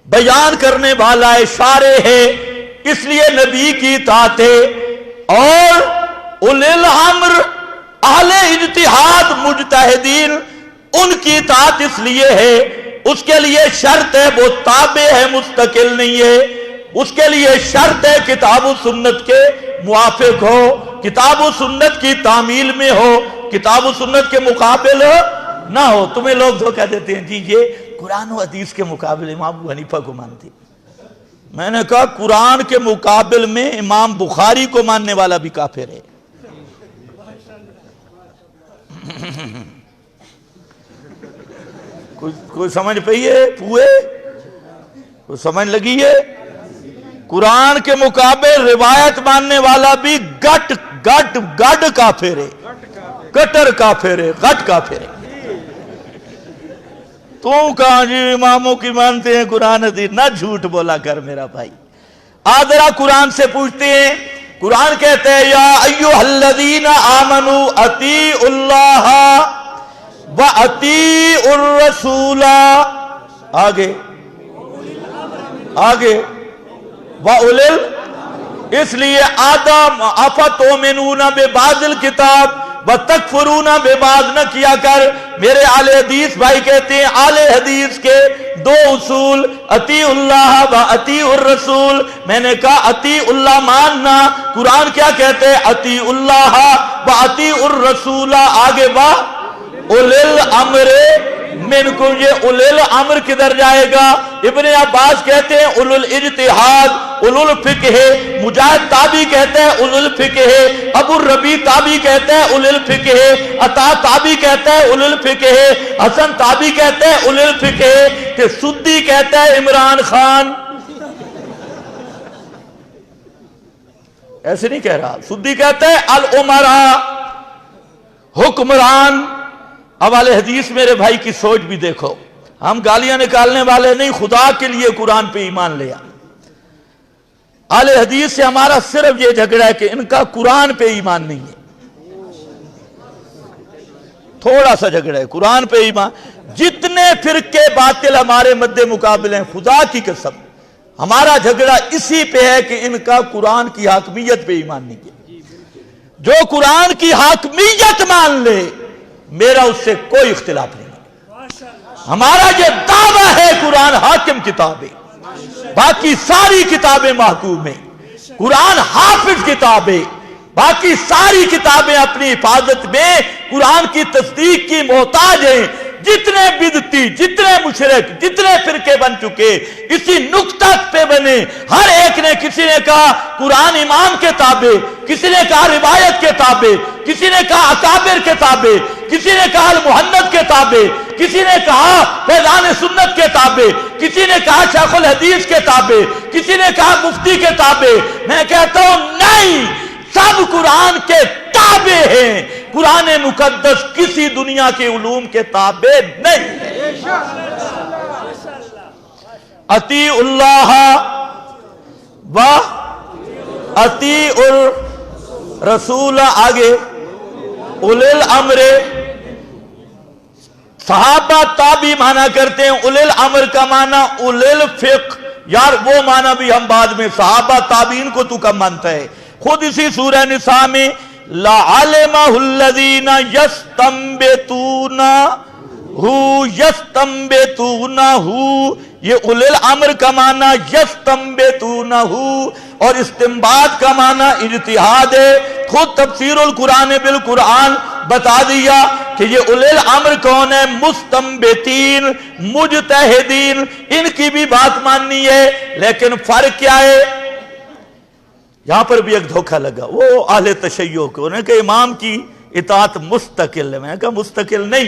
بیان کرنے والا ہے، شارع ہے، اس لیے نبی کی اطاعت ہے۔ اور اولی الامر اہل اجتہاد مجتہدین، ان کی اطاعت اس لیے ہے، اس کے لیے شرط ہے وہ تابع ہے، مستقل نہیں ہے۔ اس کے لیے شرط ہے کتاب و سنت کے موافق ہو، کتاب و سنت کی تعمیل میں ہو، کتاب و سنت کے مقابل نہ ہو۔ تمہیں لوگ دھوکہ دیتے ہیں جی یہ قرآن و حدیث کے مقابل امام ابو حنیفہ کو مانتے۔ میں نے کہا قرآن کے مقابل میں امام بخاری کو ماننے والا بھی کافر ہے۔ کوئی سمجھ پئی ہے پوئے؟ کوئی سمجھ لگی ہے؟ قرآن کے مقابل روایت ماننے والا بھی گٹ کافر ہے، کٹر کافر ہے، غٹ کافر ہے۔ تم کہاں جی اماموں کی مانتے ہیں قرآن حدیث؟ نہ جھوٹ بولا کر میرا بھائی۔ آدھرا قرآن سے پوچھتے ہیں، قرآن کہتے ہیں یا ایھا الذین آمنوا اطیعوا اللہ وَأَطِیعُوا الرَّسُولَ، آگے وَأُولِي الْأَمْرِ، اس لیے آدم اَفَتُؤْمِنُونَ بِبَعْضِ الْکِتَابِ وَتَکْفُرُونَ بِبَعْضٍ نہ کیا کر۔ میرے اہل حدیث بھائی کہتے ہیں اہل حدیث کے دو اصول، اطیعوا اللہ وَأَطِیعُوا الرَّسُولَ۔ میں نے کہا اطیعوا اللہ ماننا، قرآن کیا کہتے ہیں؟ اطیعوا اللہ وَأَطِیعُوا الرَّسُولَ، آگے اولی الامر منکم۔ یہ اولی الامر کدھر جائے گا؟ ابن عباس کہتے ہیں اولو الاجتہاد، اولو الفقہ، مجاہد تابعی کہتے ہیں اولو الفقہ، ابو الربیع تابعی کہتے ہیں اولو الفقہ، عطا تابعی کہتے ہیں اولو الفقہ، حسن تابعی کہتے ہیں اولو الفقہ، کہ سدی کہتا ہے عمران خان۔ ایسے نہیں کہہ رہا، سدی کہتا ہے الامراء، حکمران۔ اب اہل حدیث میرے بھائی کی سوچ بھی دیکھو، ہم گالیاں نکالنے والے نہیں، خدا کے لیے قرآن پہ ایمان لیا۔ اہل حدیث سے ہمارا صرف یہ جھگڑا ہے کہ ان کا قرآن پہ ایمان نہیں ہے، تھوڑا سا جھگڑا ہے، قرآن پہ ایمان۔ جتنے فرقے باطل ہمارے مد مقابل ہیں، خدا کی قسم ہمارا جھگڑا اسی پہ ہے کہ ان کا قرآن کی حاکمیت پہ ایمان نہیں ہے۔ جو قرآن کی حاکمیت مان لے میرا اس سے کوئی اختلاف نہیں۔ ہمارا یہ دعویٰ ہے قرآن حاکم کتاب ہے، باقی ساری کتابیں محکوم ہیں۔ قرآن حافظ کتاب ہے، باقی ساری کتابیں اپنی حفاظت میں قرآن کی تصدیق کی محتاج ہیں۔ جتنے بدعتی، جتنے مشرک، جتنے فرقے بن چکے اسی نقطہ پہ بنے۔ ہر ایک نے، کسی نے کہا قرآن امام کے تابع، کسی نے کہا روایت کے تابع، کسی نے کہا اکابر کے تابع، کسی نے کہا المحنت کے تابع، کسی نے کہا فیضان سنت کے تابع، کسی نے کہا شیخ الحدیث کے تابع، کسی نے کہا مفتی کے تابع۔ میں کہتا ہوں نہیں، سب قرآن کے تابع ہیں۔ قرآن مقدس کسی دنیا کے علوم کے تابع نہیں ہے۔ اطیعوا اللہ و اطیعوا الرسول، آگے اولی الامر۔ صحابہ تابعی مانا کرتے ہیں، اولی الامر کا مانا اولی الفقہ۔ یار وہ مانا بھی ہم بعد میں، صحابہ تابعین کو تو کم مانتا ہے۔ خود اسی سورہ نساء میں لَعَلِمَهُ الَّذِينَ يَسْتَنبِطُونَهُ، یہ اولی الامر کا معنی یستنبطونہ، اور استنباط کا معنی اجتہاد ہے۔ خود تفسیر القرآن بالقرآن بتا دیا کہ یہ اولی الامر کون ہے؟ مستنبطین، مجتہدین، ان کی بھی بات ماننی ہے۔ لیکن فرق کیا ہے؟ یہاں پر بھی ایک دھوکہ لگا وہ اہل تشیع کو، انہوں نے کہا امام کی اطاعت مستقل ہے۔ میں نے کہا مستقل نہیں،